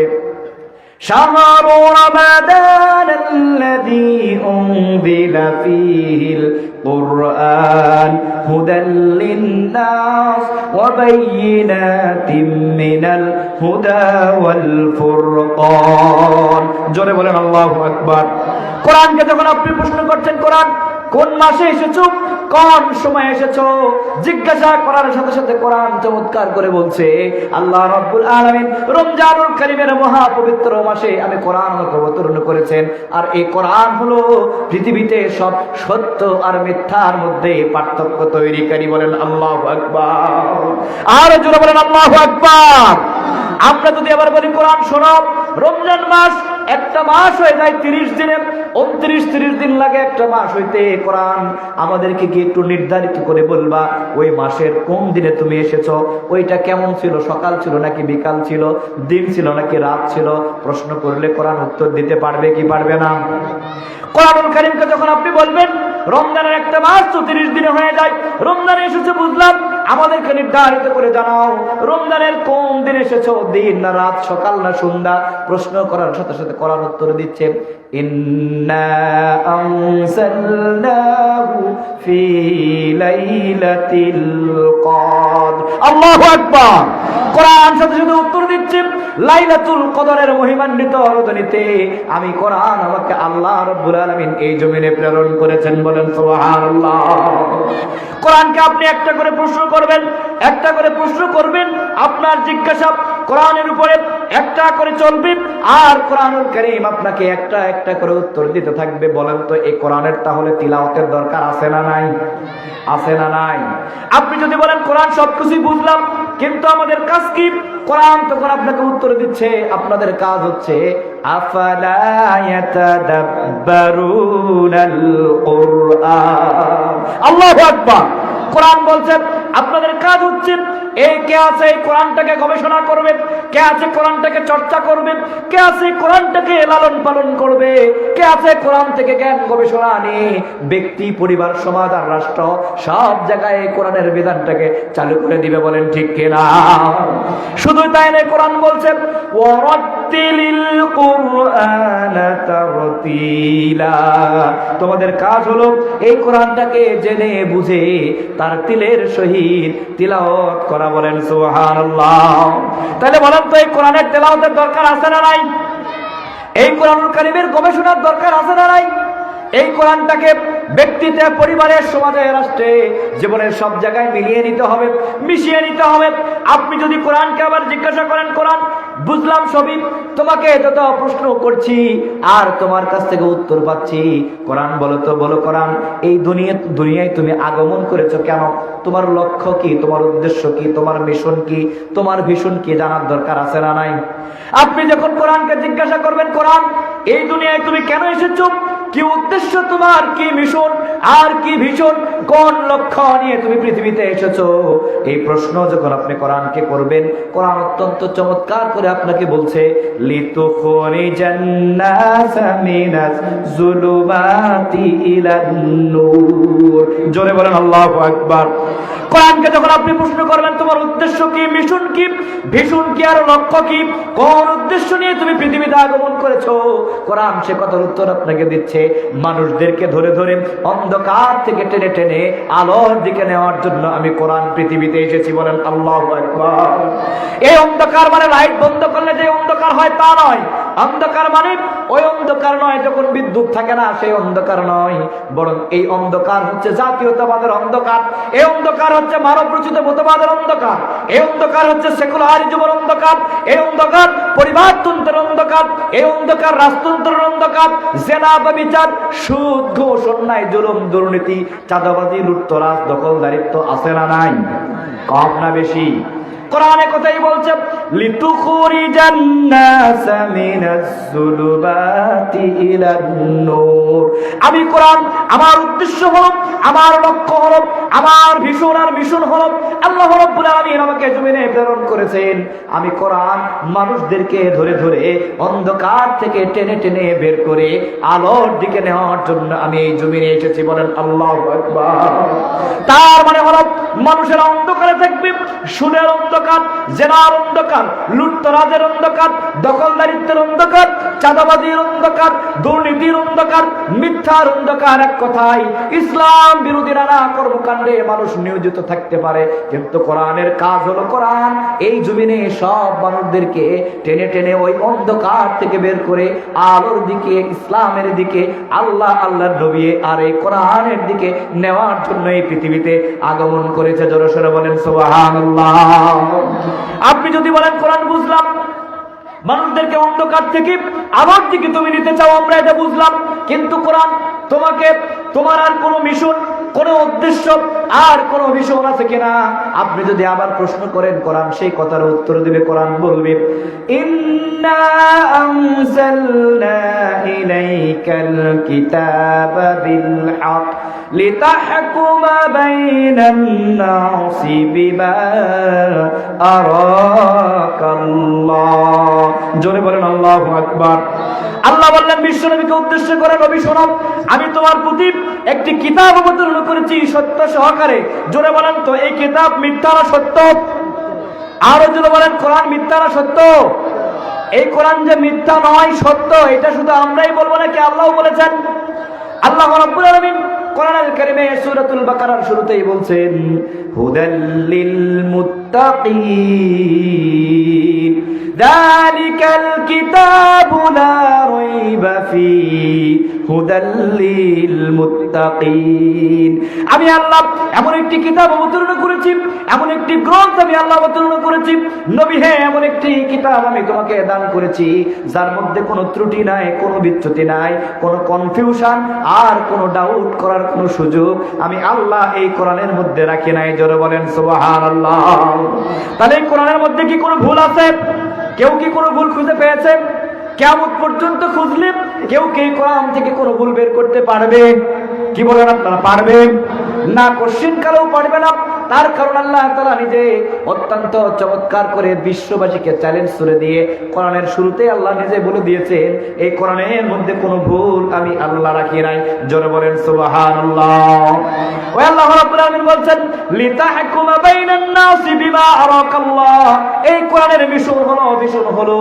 شهر رمضان الذي أنزل فيه القرآن هدى للناس وبينات من الهدى والفرقان। জোরে বলেন আল্লাহু আকবার। কোরআনকে যখন আপনি প্রশ্ন করছেন, কোরআন কোন মাসে এসেছো, কোন সময় এসেছো, জিজ্ঞাসা করার সাথে সাথে কোরআন চমৎকার করে বলছে, আল্লাহ রাব্বুল আলামিন রমজানুল কারীমের মহা পবিত্র মাসে আমি কোরআন অবতীর্ণ করেছেন। আর এই কোরআন হলো পৃথিবীতে সব সত্য আর মিথ্যার মধ্যে পার্থক্য তৈরিকারী। বলেন আল্লাহু আকবার। আর জোরে বলেন আল্লাহু আকবার। আমরা যদি আবার বলি, কোরআন শোনো, রমজান মাস একটা মাস হয়ে যায় 30 দিনে, 29-30 দিন লাগে একটা মাস হইতে। কোরআন আমাদেরকে কি একটু নির্ধারিত করে বলবা ওই মাসের কোন দিনে তুমি এসেছো, ওইটা কেমন ছিল, সকাল ছিল নাকি বিকাল ছিল, দিন ছিল নাকি রাত ছিল? প্রশ্ন করলে কোরআন উত্তর দিতে পারবে কি পারবে না? কোরআনুল কারীমকে যখন আপনি বলবেন রমজানের একটা মাস তো 30 দিনে হয়ে যায়, রমজানে এসেছে বুঝলাম, আমাদেরকে নির্ধারিত করে জানাও রমজানের কোন দিন এসেছো, দিন না রাত, সকাল না সন্ধ্যা? প্রশ্ন করার সাথে সাথে কোরআন উত্তর দিচ্ছে, ইন্না আনসালনাহু ফি লাইলাতিল কদর। আল্লাহু আকবার। কোরআন সাথে সাথে উত্তর দিচ্ছে, লাইলাতুল কদরের মহিমান্বিত রজনীতে আমি কোরআন আমাকে আল্লাহ রাব্বুল আলামিন এই জমিনে প্রেরণ করেছেন। বলেন সুবহানাল্লাহ। কোরআনকে আপনি একটা করে প্রশ্ন করবেন, একটা করে প্রশ্ন করবেন, আপনার জিজ্ঞাসা কোরআনের উপরে একটা করে চলবে, আর কোরআনুল কারীম আপনাকে একটা একটা করে উত্তর দিতে থাকবে। বলেন তো এই কোরআনের তাহলে তিলাওয়াতের দরকার আছে না নাই? আছে না নাই? আপনি যদি বলেন কোরআন সবকিছুই বুঝলাম, কিন্তু আমাদের কাজ কি? কোরআন তখন আপনাকে উত্তর দিচ্ছে, আপনাদের কাজ হচ্ছে আফালা ইয়াতাদাব্বারুনাল কুরআন। আল্লাহু আকবার। কোরআন বলছেন আপনাদের কাজ হচ্ছে কে আছে এই কোরআনটাকে গবেষণা করবে, কে আছে কোরআনটাকে চর্চা করবে, কে আছে কোরআনটাকে লালন পালন করবে, কে আছে কোরআন থেকে জ্ঞান গবেষণা নিয়ে ব্যক্তি, পরিবার, সমাজ আর রাষ্ট্র সব জায়গায় কোরআনের বিধানটাকে চালু করে দিবে। বলেন ঠিক কিনা? শুধু তাই নয়, কোরআন বলছে ওয়ারাত্তিলিল কুরআনা তারতিলা। তোমাদের কাজ হলো এই কোরআনটাকে জেনে বুঝে তার তিলের সহিত তিলাওয়াত করা। বলেন সুবহানাল্লাহ। তাহলে বলেন তো এই কোরআনের তেলাওয়াতের দরকার আছে না নাই? এই কোরআনুল কারীমের গবেষণার দরকার আছে না নাই? এই কোরআনটাকে ব্যক্তিতে, পরিবারের, সমাজে, রাষ্ট্রে, জীবনের সব জায়গায় মিলিয়ে নিতে হবে, মিশিয়ে নিতে হবে। আপনি যদি কোরআনকে আবার জিজ্ঞাসা করেন কোরআন বুঝলাম সবই, তোমাকে যত প্রশ্ন করছি আর তোমার কাছ থেকে উত্তর পাচ্ছি। কোরআন বলো তো, বলো কোরআন, এই দুনিয়ায় তুমি আগমন করেছো কেন? তোমার লক্ষ্য কি, তোমার উদ্দেশ্য কি, তোমার মিশন কি, তোমার ভিশন কি জানার দরকার আছে না নাই? আপনি যখন কোরআনকে জিজ্ঞাসা করবেন, কোরআন এই দুনিয়ায় তুমি কেন এসেছো, কি উদ্দেশ্য তোমার, কি মিশন আর কি ভিশন, কোন লক্ষ্য নিয়ে তুমি পৃথিবীতে এসেছো, এই প্রশ্ন যখন আপনি কোরআনকে করবেন, কোরআন অত্যন্ত চমৎকার করে আপনাকে বলছে লিতুখরিজান নাসা মিনাজ যুলুমাতি ইলান নূর। জোরে বলেন আল্লাহু আকবার। কোরআনকে যখন আপনি প্রশ্ন করবেন তোমার উদ্দেশ্য কি, মিশন কি, ভিশন কি আর লক্ষ্য কি, কোন উদ্দেশ্য নিয়ে তুমি পৃথিবীতে আগমন করেছো, কোরআন সে কথার উত্তর আপনাকে দিচ্ছে। মানুষদেরকে ধরে ধরে অন্ধকার থেকে টেনে টেনে আলোর দিকে নেওয়ার জন্য আমি কোরআন পৃথিবীতে এসেছি। বলেন আল্লাহু আকবার। এই অন্ধকার মানে লাইট বন্ধ করলে যে অন্ধকার হয় তা নয়। অন্ধকার মানে ওই অন্ধকার নয় যখন বিদ্যুৎ থাকে না, সেই অন্ধকার নয়, বরং এই অন্ধকার হচ্ছে জাতীয়তাবাদের অন্ধকার, এই অন্ধকার হচ্ছে মানব রচিত মতবাদের অন্ধকার, এই অন্ধকার হচ্ছে সেকুলারিজমের অন্ধকার, এই অন্ধকার পরিবারতন্ত্রের অন্ধকার, এই অন্ধকার রাজতন্ত্রের অন্ধকার, জেনা ব্যভিচার, সুদ, ঘুষ, অন্যায়, জুলুম, দুর্নীতি, চাঁদাবাজি, লুটতরাজ, দখলদারিত্ব আছে না নাই? কম না বেশি? কোরআনে কথাই বলছে লিতুখরিজান নাসা মিনাজ যুলুমাতি ইলান নূর। আমি কোরআন, আমার উদ্দেশ্য হলো, আমার লক্ষ্য হলো, আমার ভীষণ আর মিশন হলো, আল্লাহ রাব্বুল আলামিন আমাকে জমিনে প্রেরণ করেছেন। আমি কোরআন মানুষদেরকে ধরে ধরে অন্ধকার থেকে টেনে টেনে বের করে আলোর দিকে নেওয়ার জন্য আমি এই জমিনে এসেছি। বলেন আল্লাহু আকবার। তার মানে হলো মানুষের অন্ধকারে থাকবে, সুদের অন্ধকার, জেনার অন্ধকার, লুটতরাজের অন্ধকার, দখলদারিত্বের অন্ধকার, চাঁদাবাজির অন্ধকার, দুর্নীতির অন্ধকার, মিথ্যার অন্ধকার। এক কথায় ইসলাম বিরোধী নানা কর্মকাণ্ডে মানুষ নিয়োজিত থাকতে পারে, কিন্তু কোরআনের কাজ হলো কোরআন এই জমিনে সব মানুষদেরকে টেনে টেনে ওই অন্ধকার থেকে বের করে আলোর দিকে, ইসলামের দিকে, আল্লাহর নবী আর এই কোরআনের দিকে নেওয়ার জন্য এই পৃথিবীতে আগমন করেছে। জোরে সোরে বলেন সুবহানাল্লাহ। আপনি যদি বলেন কোরআন বুঝলাম, মানুষদেরকে অন্ধকার থেকে আলোর দিকে তুমি নিতে চাও, আমরা এটা বুঝলাম, কিন্তু কোরআন তোমাকে, তোমার আর কোনো মিশন, কোনো উদ্দেশ্য আর কোনো ভিশন আছে কিনা আপনি যদি আবার প্রশ্ন করেন, কোরআন সেই কথার উত্তর দিবে। কোরআন বলবে ইন্না আনজালনা ইলাইকাল কিতাবা বিল হক লিতাহকুমা বাইনান নাসি বিমা আরাকাল্লাহ। জোরে বলেন আল্লাহু আকবার। আল্লাহ বললেন বিশ্বনবীকে উদ্দেশ্য করে, নবী শোনো, আমি তোমার প্রতি একটি কিতাব অবতীর্ণ করেছি সত্য সহকারে। জোরে বলেন তো এই কিতাব মিথ্যা না সত্য? আরো জোরে বলেন কোরআন মিথ্যা না সত্য? এই কোরআন যে মিথ্যা নয় সত্য, এটা শুধু আমরাই বলবো নাকি আল্লাহও বলেছেন? আল্লাহ রাব্বুল আলামিন কোরআনুল কারীমে সূরাতুল বাকারার শুরুতেই বলছেন হুদাল লিল মুত্তাকিন যালিকাল কিতাবু লা রাইবা ফীহি হুদাল লিল মুত্তাকিন। আমি আল্লাহ এমন একটি কিতাব অবতীর্ণ করেছি, এমন একটি গ্রন্থ আমি আল্লাহ অবতীর্ণ করেছি। নবী হে, এমন একটি কিতাব আমি তোমাকে দান করেছি যার মধ্যে কোনো ত্রুটি নাই, কোনো বিচ্যুতি নাই, কোনো কনফিউশন আর কোনো ডাউট করার কোনো সুযোগ আমি আল্লাহ এই কোরআনের মধ্যে রাখি নাই। জোরে বলেন সুবহানাল্লাহ। তাহলে এই কোরআনের মধ্যে কি কোনো ভুল আছে? কেউ কি কোনো ভুল খুঁজে পেয়েছে? কিয়ামত পর্যন্ত খুঁজলে কেউ কি কোরআন থেকে কোনো ভুল বের করতে পারবে? কি বলেন আপনারা, পারবেন না? কোশ্চেন কালেও পারবে না। তার কারণ আল্লাহ তাআলা নিজে অত্যন্ত চমৎকার করে বিশ্ববাসীকে চ্যালেঞ্জ করে দিয়ে কোরআনের শুরুতে আল্লাহ নিজে বলে দিয়েছেন এই কোরআনের মধ্যে কোনো ভুল আমি আল্লাহ রাখি নাই। জোরে বলেন সুবহানাল্লাহ। ওই আল্লাহ রাব্বুল আলামিন বলছেন লিতাহকুমা বাইনান নাসি বিমা আরাকাল্লাহ। এই কোরআনের মিশন হলো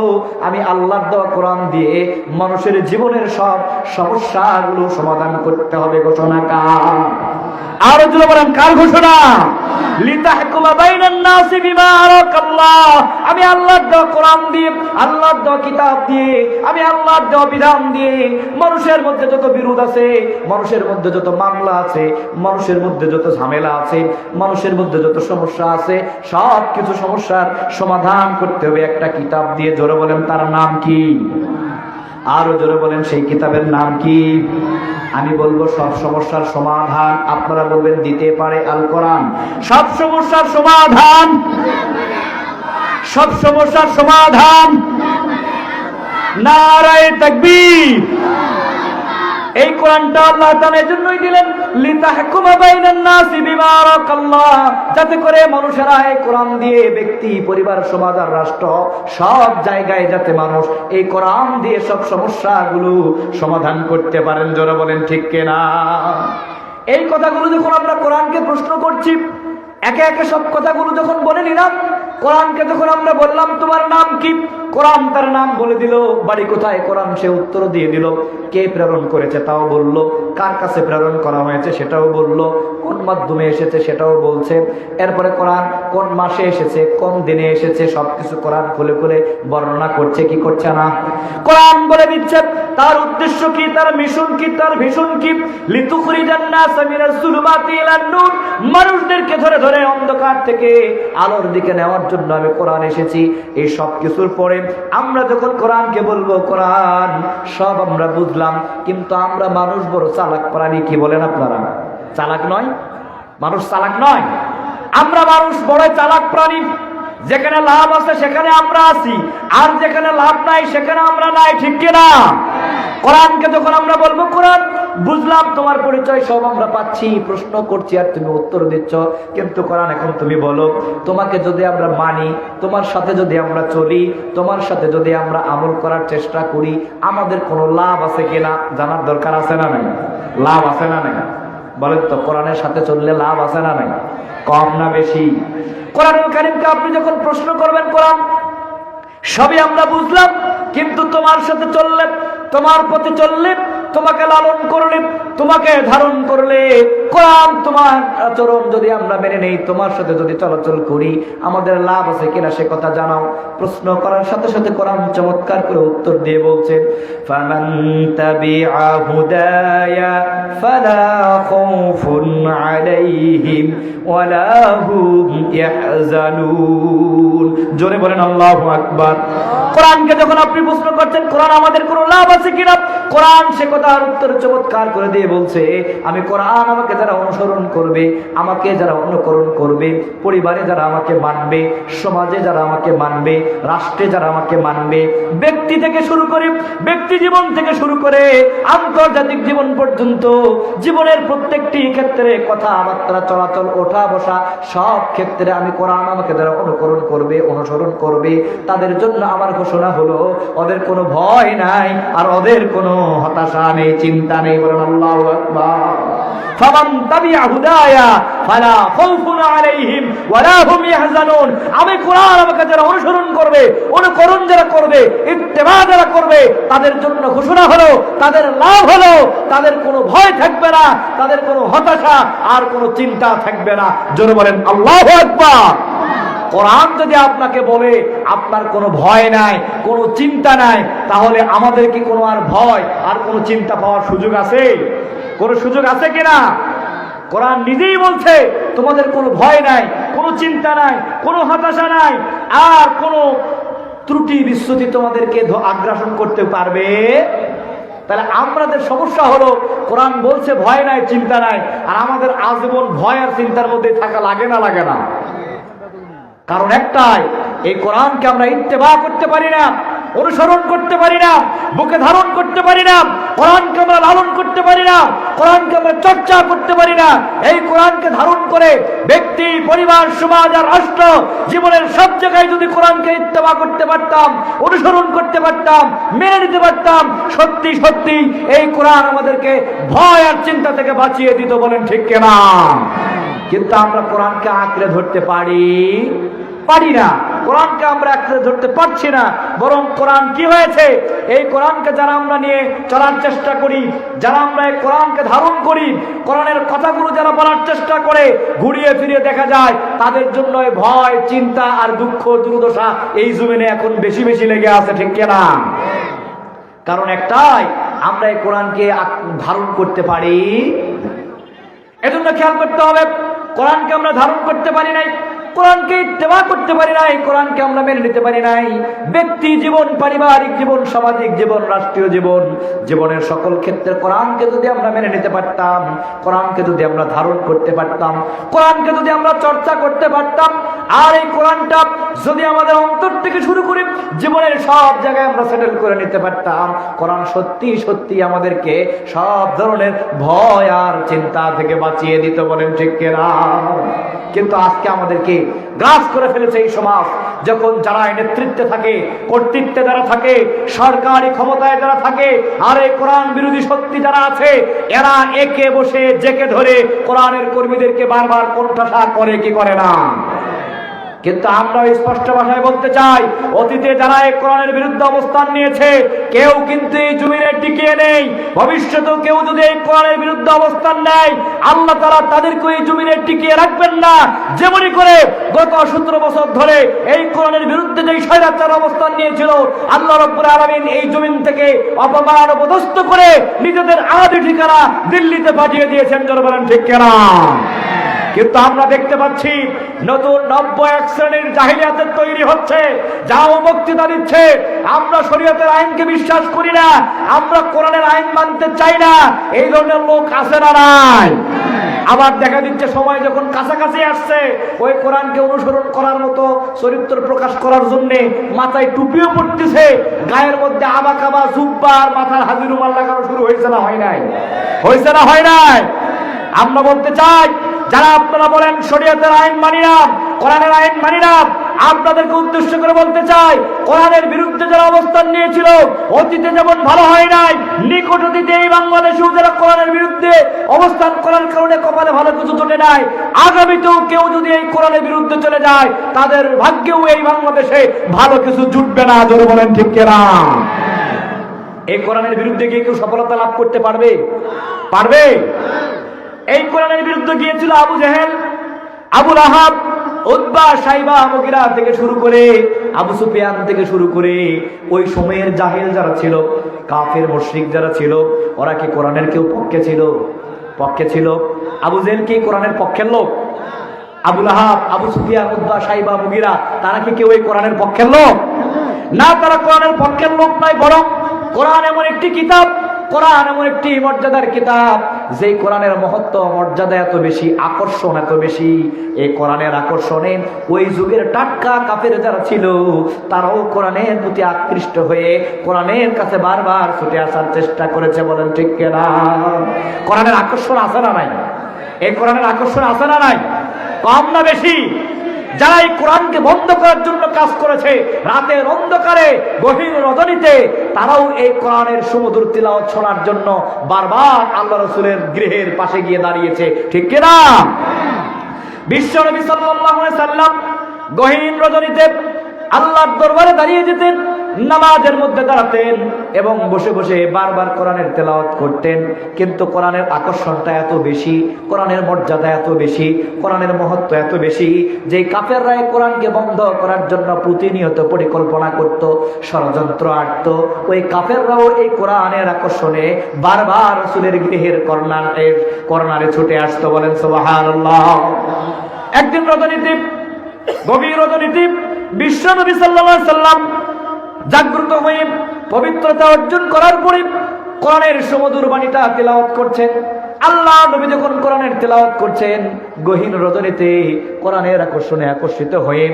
আমি আল্লাহর দেওয়া কোরআন দিয়ে মানুষের জীবনের সব সমস্যাগুলো সমাধান করতে হবে। ঘোষণা কার? আরো জোরে বলেন কার ঘোষণা? লিতাহকুমা বাইনান নাসি বিমা আরাকাল্লাহ। আমি আল্লাহর দেওয়া কোরআন দিয়ে, আল্লাহর দেওয়া কিতাব দিয়ে, আমি আল্লাহর দেওয়া বিধান দিয়ে মানুষের মধ্যে যত বিরোধ আছে, মানুষের মধ্যে যত মামলা আছে, মানুষের মধ্যে যত ঝামেলা আছে, মানুষের মধ্যে যত সমস্যা আছে, সব কিছু সমস্যার সমাধান করতে হবে একটা কিতাব দিয়ে। জোরে বলেন তার নাম কি? আরো জোরে বলেন সেই কিতাবের নাম কি? আমি বলবো সব সমস্যার সমাধান, আপনারা বলবেন দিতে পারে আল কোরআন। সব সমস্যার সমাধান, সব সমস্যার সমাধান। নারায়ে তাকবীর। এই কোরআনটা আল্লাহ তাআলা এজন্যই দিলেন, লিতাহকুমা বাইনান নাসি বিমা আরাকাল্লাহ, যাতে করে মানুষেরা এই কোরআন দিয়ে ব্যক্তি, পরিবার, সমাজ আর রাষ্ট্র সব জায়গায় যাতে মানুষ এই কোরআন দিয়ে সব সমস্যাগুলো সমাধান করতে পারেন। জোরে বলেন ঠিক কিনা? এই কথাগুলো যখন আমরা কোরআনকে প্রশ্ন করছি, একে একে সব কথাগুলো যখন বলে নিলাম, কোরআনকে যখন আমরা বললাম তোমার নাম কি, কোরআন তার নাম বলে দিল, বাড়ি কোথায় কোরআন সে উত্তর দিয়ে দিল, কে প্রেরণ করেছে তাও বলল, কার কাছে প্রেরণ করা হয়েছে সেটাও বলল, কোন মাধ্যমে এসেছে সেটাও বলছে। এরপরে কোরআন কোন মাসে এসেছে, কোন দিনে এসেছে, সবকিছু কোরআন খুলে খুলে বর্ণনা করছে কি করছে না? কোরআন বলে দিচ্ছে তার উদ্দেশ্য কি, তার মিশন কি, তার ভিশন কি। লিতুখরিজান নাস মিনাজ যুলুমাতি ইলান নূর, মানুষদেরকে ধরে ধরে অন্ধকার থেকে আলোর দিকে নেওয়ার জন্য আমি কোরআন এসেছি। এই সব কিছুর পরে আমরা যখন কোরআনকে বলবো কোরআন সব আমরা বুঝলাম, কিন্তু আমরা মানুষ বড় চালাক প্রাণী। কি বলেন আপনারা? চালাক নয়? মানুষ চালাক নয়? আমরা মানুষ বড় চালাক প্রাণী। যেখানে লাভ আছে সেখানে আমরা আছি, আর যেখানে লাভ নাই সেখানে আমরা নাই। ঠিক কিনা? কোরআনকে যখন আমরা বলবো কোরআন বুঝলাম, তোমার পরিচয় সব আমরা পাচ্ছি, প্রশ্ন করছি আর তুমি উত্তর দিচ্ছ, কিন্তু কোরআন এখন তুমি বলো, তোমাকে যদি আমরা মানি, তোমার সাথে যদি আমরা চলি, তোমার সাথে যদি আমরা আমল করার চেষ্টা করি, আমাদের কোনো লাভ আছে কিনা জানার দরকার আছে না নাই? লাভ আছে না নাই? বলেন তো, কোরআনের সাথে চললে লাভ আছে না নাই? কম না বেশি? কোরআনুল কারীমকে আপনি যখন প্রশ্ন করবেন, কোরআন সবই আমরা বুঝলাম, কিন্তু তোমার সাথে চললে, তোমার পথে চললে, তোমাকে লালন করলে, তোমাকে ধারণ করলে, কোরআন তোমার আচরণ যদি আমরা মেনে নেই, তোমার সাথে যদি চলাচল করি, আমাদের লাভ আছে কিনা সে কথা জানাও। প্রশ্ন করার সাথে সাথে কোরআন চমৎকার করে উত্তর দিয়ে বলছে, ফামান তাবিআ হুদায়া ফালা খাউফুন আলাইহিম ওয়ালা হুম ইয়াহজানুন। জোরে বলেন আল্লাহু আকবার। কোরআনকে যখন আপনি প্রশ্ন করছেন কোরআন আমাদের কোনো লাভ আছে কিনা, কোরআন সে কথার উত্তর চমৎকার করে দিয়ে বলছে, আমি কোরআন আমাকে যারা অনুসরণ করবে, আমাকে যারা অনুকরণ করবে, পরিবারে যারা আমাকে মানবে, সমাজে যারা আমাকে মানবে, রাষ্ট্রে যারা আমাকে মানবে, ব্যক্তি থেকে শুরু করে, ব্যক্তি জীবন থেকে শুরু করে আন্তর্জাতিক জীবন পর্যন্ত, জীবনের প্রত্যেকটি ক্ষেত্রে কথাবার্তা, চলাচল, ওঠা বসা, সব ক্ষেত্রে আমি কোরআন আমাকে যারা অনুকরণ করবে, অনুসরণ করবে, তাদের জন্য আমার ঘোষণা হলো ওদের কোনো ভয় নাই আর ওদের কোনো হতাশা নেই, চিন্তা নেই। বলেন আল্লাহু আকবার। ফামান তাবিআ হুদায়া ফালা খাউফুন আলাইহিম ওয়ালা হুম ইয়াহজানুন। আমি কোরআন আমাকে যারা অনুসরণ করবে, অনুকরণ যারা করবে, ইত্তেবা যারা করবে, তাদের জন্য ঘোষণা হলো, তাদের লাভ হলো, তাদের কোনো ভয় থাকবে না, তাদের কোনো হতাশা আর কোনো চিন্তা থাকবে না। জোরে বলেন আল্লাহু আকবার। কোরআন যদি আপনাকে বলে আপনার কোনো ভয় নাই, কোনো চিন্তা নাই, তাহলে আমাদের কি কোনো আর ভয় আর কোনো চিন্তা পাওয়ার সুযোগ আছে? কোনো সুযোগ আছে কিনা? কোরআন নিজেই বলছে তোমাদের কোনো ভয় নাই, কোনো চিন্তা নাই, কোনো হতাশা নাই, আর কোনো ত্রুটি বিচ্যুতি তোমাদেরকে আগ্রাসন করতে পারবে। তাহলে আমাদের সমস্যা হলো কোরআন বলছে ভয় নাই, চিন্তা নাই, আর আমাদের আজীবন ভয় আর চিন্তার মধ্যে থাকা লাগে না? লাগে না? কারণ একটাই, এই কোরআনকে আমরা ইত্তেবা করতে পারি না, অনুসরণ করতে পারি না, বুকে ধারণ করতে পারি না, কোরআনকে আমরা লালন করতে পারি না, কোরআনকে আমরা চর্চা করতে পারি না। এই কোরআনকে ধারণ করে ব্যক্তি, পরিবার, সমাজ আর রাষ্ট্র, জীবনের সব জায়গায় যদি কোরআনকে ইত্তেবা করতে পারতাম, অনুসরণ করতে পারতাম, মেনে নিতে পারতাম, সত্যি সত্যি এই কোরআন আমাদেরকে ভয় আর চিন্তা থেকে বাঁচিয়ে দিত। বলেন ঠিক কিনা? কিন্তু আমরা কোরআনকে আঁকড়ে ধরতে পারি পারি না, কোরআনকে আমরা একসাথে ধরতে পারছি না। বরং কোরআন কি হয়েছে, এই কোরআনকে যারা আমরা নিয়ে চলার চেষ্টা করি, যারা আমরা এই কোরআনকে ধারণ করি, কোরআনের কথাগুলো যারা বলার চেষ্টা করে, ঘুরিয়ে ফিরিয়ে দেখা যায় তাদের জন্য ভয়, চিন্তা আর দুঃখ দুর্দশা এই জমিনে এখন বেশি বেশি লেগে আছে, ঠিক কিনা? কারণ একটাই, আমরা এই কোরআনকে ধারণ করতে পারি। এজন্য খেয়াল করতে হবে, কোরআনকে আমরা ধারণ করতে পারি নাই, কোরআনকে ইত্তেবা করতে পারি নাই, কোরআনকে আমরা মেনে নিতে পারি নাই। ব্যক্তি জীবন, পারিবারিক জীবন, সামাজিক জীবন, রাষ্ট্রীয় জীবন, জীবনের সকল ক্ষেত্রে কোরআনকে যদি আমরা মেনে নিতে পারতাম, কোরআনকে যদি আমরা ধারণ করতে পারতাম, কোরআনকে যদি আমরা চর্চা করতে পারতাম, আর এই কোরআনটা যদি আমাদের অন্তর থেকে শুরু করে জীবনের সব জায়গায় আমরা সেটেল করে নিতে পারতাম, কোরআন সত্যি সত্যি আমাদেরকে সব ধরনের ভয় আর চিন্তা থেকে বাঁচিয়ে দিতে, বলেন ঠিক কিনা? কিন্তু আজকে আমাদেরকে গ্রাস করে ফেলেছে এই সমাজ। যখন যারা নেতৃত্বে থাকে, কর্তৃত্বে যারা থাকে, সরকারি ক্ষমতায় যারা থাকে, আর এই কোরআন বিরোধী শক্তি যারা আছে, এরা একে বসে জেকে ধরে কোরআনের কর্মীদেরকে বারবার কোণঠাসা করে, কি করে না? কিন্তু আমরা স্পষ্ট ভাষায় বলতে চাই, অতীতে যারা এই কোরআনের বিরুদ্ধে অবস্থান নিয়েছে, কেউ কিন্তু এই জমিনে টিকিয়ে নেই। ভবিষ্যতেও কেউ যদি এই কোরআনের বিরুদ্ধে অবস্থান নেয়, আল্লাহ তাআলা তাদেরকে এই জমিনে টিকিয়ে রাখবেন না। যেমনি করে গত 17 বছর ধরে এই কোরআনের বিরুদ্ধে যে স্বৈরাচার অবস্থান নিয়েছিল, আল্লাহ রাব্বুল আলামিন এই জমিন থেকে অপমান অপদস্থ করে নিজেদের আদি ঠিকানা দিল্লিতে পাঠিয়ে দিয়েছেন, যারা বলেন ঠিক কিনা? কিন্তু আমরা দেখতে পাচ্ছি নতুন নব্য এক শ্রেণীর জাহিলিয়াতের তৈরি হচ্ছে, যাও বক্তৃতা দিচ্ছে, আমরা শরীয়তের আইনকে বিশ্বাস করি না, আমরা কোরআনের আইন মানতে চাই না। এই ধরনের লোক আছে না নাই? আবার দেখা দিচ্ছে সময় যখন কাছাকাছি আসছে, ওই কোরআনকে অনুসরণ করার মতো চরিত্র প্রকাশ করার জন্য মাথায় টুপিও পড়তেছে, গায়ের মধ্যে আবাকাবা জুব্বা আর মাথার হাজির রুমাল লাগানো শুরু হয়েছে না হয় নাই? হয়েছে না হয় নাই? আমরা বলতে চাই, যারা আপনারা বলেন শরীয়তের আইন মানি না, কোরআনের আইন মানি না, আপনাদেরকে উদ্দেশ্য করে বলতে চাই, কোরআনের বিরুদ্ধে যারা অবস্থান নিয়েছিল, অতীতে যেমন ভালো হয় নাই, নিকট অতীতে এই বাংলাদেশেও যারা কোরআনের বিরুদ্ধে অবস্থান করার কারণে কপালে ভালো কিছু জোটে নাই, আগামীতেও কেউ যদি এই কোরআনের বিরুদ্ধে চলে যায়, তাদের ভাগ্যেও এই বাংলাদেশে ভালো কিছু জুটবে না, জোরে বলেন ঠিক কিনা? এই কোরআনের বিরুদ্ধে গিয়ে কেউ সফলতা লাভ করতে পারবে? পারবে? এই কোরআনের বিরুদ্ধে গিয়েছিল আবু জেহেল, আবু লাহাব, উতবা, সাইবা, মুগিরা থেকে শুরু করে আবু সুফিয়ান থেকে শুরু করে ওই সময়ের জাহেল যারা ছিল, কাফের মুশরিক যারা ছিল, ওরা কি কোরআনের কেউ পক্ষে ছিল? পক্ষে ছিল। আবু জেহেল কি কোরআনের পক্ষের লোক? আবু লাহাব, আবু সুফিয়ান, উতবা, সাইবা, মুগিরা, তারা কি কেউ এই কোরআনের পক্ষের লোক? না, তারা কোরআনের পক্ষের লোক নয়, বরং কোরআন এমন একটি কিতাব, কোরআন এমন একটি মর্যাদার কিতাব, যে কোরআনের মহত্ব মর্যাদা এত বেশি, আকর্ষণ এত বেশি, এই কোরআনের আকর্ষণে ওই যুগের টাটকা কাফের যারা ছিল, তারাও কোরআনের প্রতি আকৃষ্ট হয়ে কোরআনের কাছে বারবার ছুটে আসার চেষ্টা করেছে, বলেন ঠিক কিনা? কোরআনের আকর্ষণ আছে না নাই? এই কোরআনের আকর্ষণ আছে না নাই? কম না বেশি? যারা এই কোরআনকে বন্ধ করার জন্য কাজ করেছে, রাতের অন্ধকারে, গভীর রজনীতে, তারাও এই কোরআনের সুমধুর তিলাওয়াত শোনার জন্য বারবার আল্লাহ রাসূলের গৃহের পাশে গিয়ে দাঁড়িয়েছে, ঠিক কিনা? বিশ্বনবী সাল্লাল্লাহু আলাইহি সাল্লাম গহীন রজনীতে আল্লাহর দরবারে দাঁড়িয়ে যেতেন, নামাজের মধ্যে দাঁড়াতেন এবং বসে বসে বারবার কোরআনের তেলাওয়াত করতেন। কিন্তু কোরআনের আকর্ষণটা এত বেশি, কোরআনের মর্যাদা এত বেশি, কোরআনের মহত্ব এত বেশি, যে কাফেররা এই কোরআনকে বন্ধ করার জন্য প্রতিনিয়ত পরিকল্পনা করত, ষড়যন্ত্র আঁটত। ওই কাফেররাও এই কোরআনের আকর্ষণে বারবার রাসূলের গৃহের কর্নারে ছুটে আসতো, বলেন সুবহানাল্লাহ। একদিন রজনীতে, গভীর রজনীতে বিশ্বনবী সাল্লাল্লাহু আলাইহি সাল্লাম জাগ্রত হয়ে পবিত্রতা অর্জন করার পরে কোরআনের সুমধুর বাণীটা তেলাওয়াত করছেন। আল্লাহ নবী যখন কোরআনের তেলাওয়াত করছেন, গহীন রজনীতে কোরআনের আকর্ষণে আকর্ষিত হয়ে,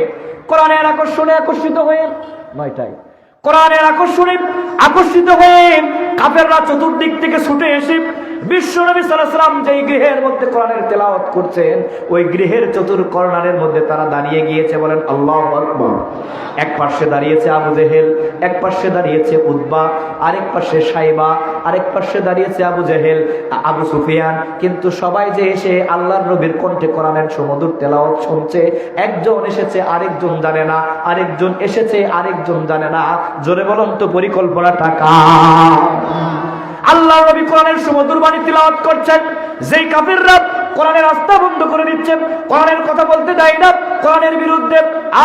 কোরআনের আকর্ষণে আকর্ষিত হয়ে, নয়টায় কোরআনের আকর্ষণে আকর্ষিত হয়ে কাফেররা চতুর্দিক থেকে ছুটে এসে বিশ্ব নবী সাল্লাল্লাহু আলাইহি ওয়াসাল্লাম যেই গৃহের মধ্যে কোরআনের তেলাওয়াত করছেন, ওই গৃহের চতুর কর্নারের মধ্যে তারা দাঁড়িয়ে গিয়েছে, বলেন আল্লাহু আকবার। এক পাশে দাঁড়িয়েছে আবু জেহেল, এক পাশে দাঁড়িয়েছে উতবা, আরেক পাশে সাইবা, আরেক পাশে দাঁড়িয়েছে আবু জেহেল, আবু সুফিয়ান। কিন্তু সবাই যে এসে আল্লাহর নবীর কণ্ঠে কোরআনের সুমধুর তেলাওয়াত শুনছে, একজন এসেছে আরেকজন জানে না, আরেকজন এসেছে আরেকজন জানে না। জোরে বলুন তো পরিকল্পনা টাকা। আল্লাহর নবী কোরআনের সুমধুর বাণী তিলাওয়াত করছেন, যেই কাফিররা কোরআনের রাস্তা বন্ধ করে দিচ্ছে, কোরআনের কথা বলতে দেয় না, কোরআনের বিরুদ্ধে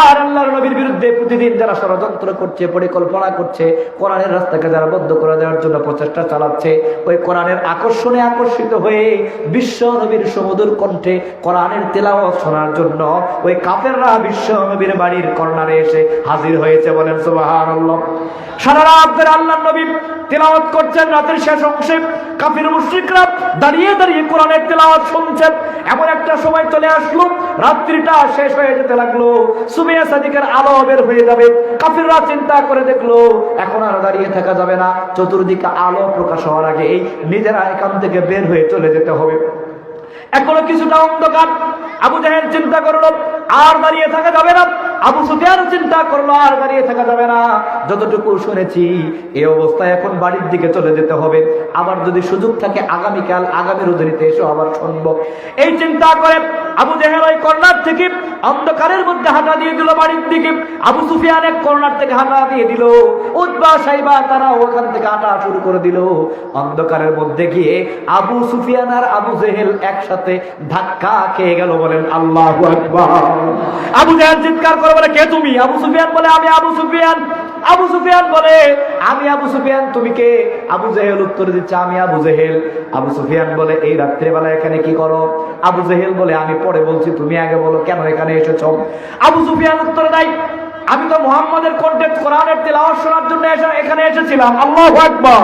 আর আল্লাহর নবীর বিরুদ্ধে প্রতিদিন যারা ষড়যন্ত্র করছে, পরিকল্পনা করছে, কোরআনের রাস্তাকে যারা বন্ধ করে দেওয়ার জন্য প্রচেষ্টা চালাচ্ছে, ওই কোরআনের আকর্ষণে আকর্ষিত হয়ে বিশ্ব নবীর সুমধুর কণ্ঠে কোরআনের তেলাওয়াত শোনার জন্য ওই কাফেররা বিশ্ব নবীর বাড়ির কর্নারে এসে হাজির হয়েছে, বলেন সুবহানাল্লাহ। সারা রাত ধরে আল্লাহর নবী তেলাওয়াত করছেন, রাতের শেষ অংশে কাফির মুশরিকরা দাঁড়িয়ে দাঁড়িয়ে কোরআনের তেলাওয়াত শুনছেন। এমন একটা সময় চলে আসলো, রাত্রিটা শেষ হয়ে যেতে লাগলো, সুবহে সাদিকের আলো বের হয়ে যাবে। কাফিররা চিন্তা করে দেখলো এখন আর দাঁড়িয়ে থাকা যাবে না, চতুর্দিকে আলো প্রকাশ হওয়ার আগে নিজেরা এখান থেকে বের হয়ে চলে যেতে হবে। এখনো কিছুটা অন্ধকার। আবু জাহেল চিন্তা করলো আর দাঁড়িয়ে থাকা যাবে না, আবু সুফিয়ান চিন্তা করলো আর দাঁড়িয়ে থাকা যাবে না, যতটুকু শুনেছি এই অবস্থায় এখন বাড়ির দিকে চলে যেতে হবে, আবার যদি সুযোগ থাকে আগামীকাল আগামী রোজরিতে এসে আবার শুনবো। এই চিন্তা করে আবু জাহেল ওই কর্নার থেকে অন্ধকারের মধ্যে হাঁটা দিয়ে দিল বাড়ির দিকে, আবু সুফিয়ান এক কর্নার থেকে হাঁটা দিয়ে দিল, উতবা সাইবা তারা ওখান থেকে হাঁটা শুরু করে দিল। অন্ধকারের মধ্যে গিয়ে আবু সুফিয়ান আর আবু জাহেল একসাথে ধাক্কা খেয়ে গেল, বলেন আল্লাহু আকবার। আবু জাহেল চিৎকার করে বলে কে তুমি? আবু সুফিয়ান বলে আমি আবু সুফিয়ান। আবু সুফিয়ান বলে আমি আবু সুফিয়ান, তুমি কে? আবু জাহেল উত্তর দিচ্ছে আমি আবু জাহেল। আবু সুফিয়ান বলে এই রাত্রেবেলা এখানে কি করো? আবু জাহেল বলে আমি পরে বলছি, তুমি আগে বলো কেন এখানে এসেছো? আবু সুফিয়ান উত্তর দেয় আমি তো মুহাম্মাদের কণ্ঠে কোরআনের তেলাওয়াত শোনার জন্য এখানে এসেছিলাম। আল্লাহু আকবার।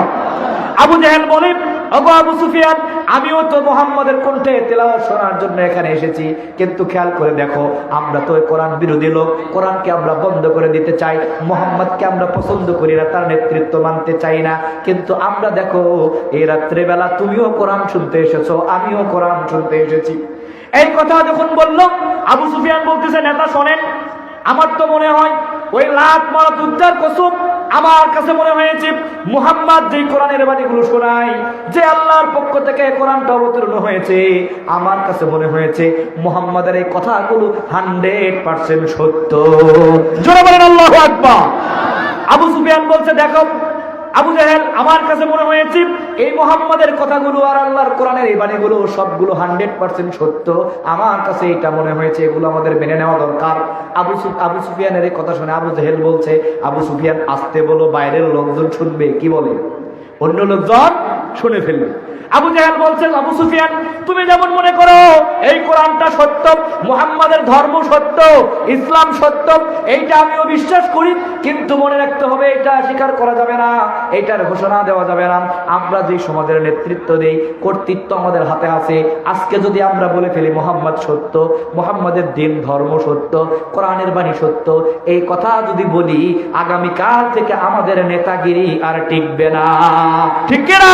আবু জাহেল বলে ওগো আবু সুফিয়ান, আমিও তো মুহাম্মাদের কণ্ঠে তেলাওয়াত শোনার জন্য এখানে এসেছি, কিন্তু খেয়াল করে দেখো আমরা তো কোরআন বিরোধী লোক, কোরআনকে আমরা বন্ধ করে দিতে চাই, মুহাম্মদকে আমরা পছন্দ করি না, তার নেতৃত্ব মানতে চাই না, কিন্তু আমরা দেখো এই রাত্রেবেলা তুমিও কোরআন শুনতে এসেছো, আমিও কোরআন শুনতে এসেছি। এই কথা যখন বলল আবু সুফিয়ান বলতেছে নেতা শোনেন, আমার তো মনে হয় ওই লাত মারাত উদ্ধার কসম আমার কাছে মনে হয়েছে মুহাম্মদ যেই কোরআনের বাণীগুলো শোনায়, যে আল্লাহর পক্ষ থেকে কোরআনটা অবতীর্ণ হয়েছে, আমার কাছে মনে হয়েছে মুহাম্মাদের এই কথাগুলো 100% সত্য। জোরে বলেন আল্লাহু আকবার। আবু সুফিয়ান বলছে দেখো আবু জাহেল, আমার কাছে মনে হয়েছে এই মুহাম্মাদের কথাগুলো আর আল্লাহর কোরআনের এই বাণীগুলো সবগুলো 100% সত্য। আমার কাছে এটা মনে হয়েছে এগুলো আমাদের মেনে নেওয়া দরকার। আবু সুফিয়ানের এই কথা শুনে আবু জাহেল বলছে আবু সুফিয়ান আসতে বলো, বাইরের লোকজন শুনবে। কি বলে? অন্য লোকজন শুনে ফেলবে। আবু জাহেল বলছে আবু সুফিয়ান তুমি যেমন মনে করো এই কোরআনটা সত্য, মুহাম্মাদের ধর্ম সত্য, ইসলাম সত্য, এইটা আমিও বিশ্বাস করি, কিন্তু মনে রাখতে হবে এটা স্বীকার করা যাবে না, এইটার ঘোষণা দেওয়া যাবে না। আমরা যে সমাজের নেতৃত্ব দেই, কর্তৃত্ব আমাদের হাতে আছে। আজকে যদি আমরা বলে ফেলি মুহাম্মদ সত্য, মুহাম্মাদের দিন ধর্ম সত্য, কোরআনের বাণী সত্য, এই কথা যদি বলি আগামীকাল থেকে আমাদের নেতাগিরি আর টিকবে না, ঠিক কিনা?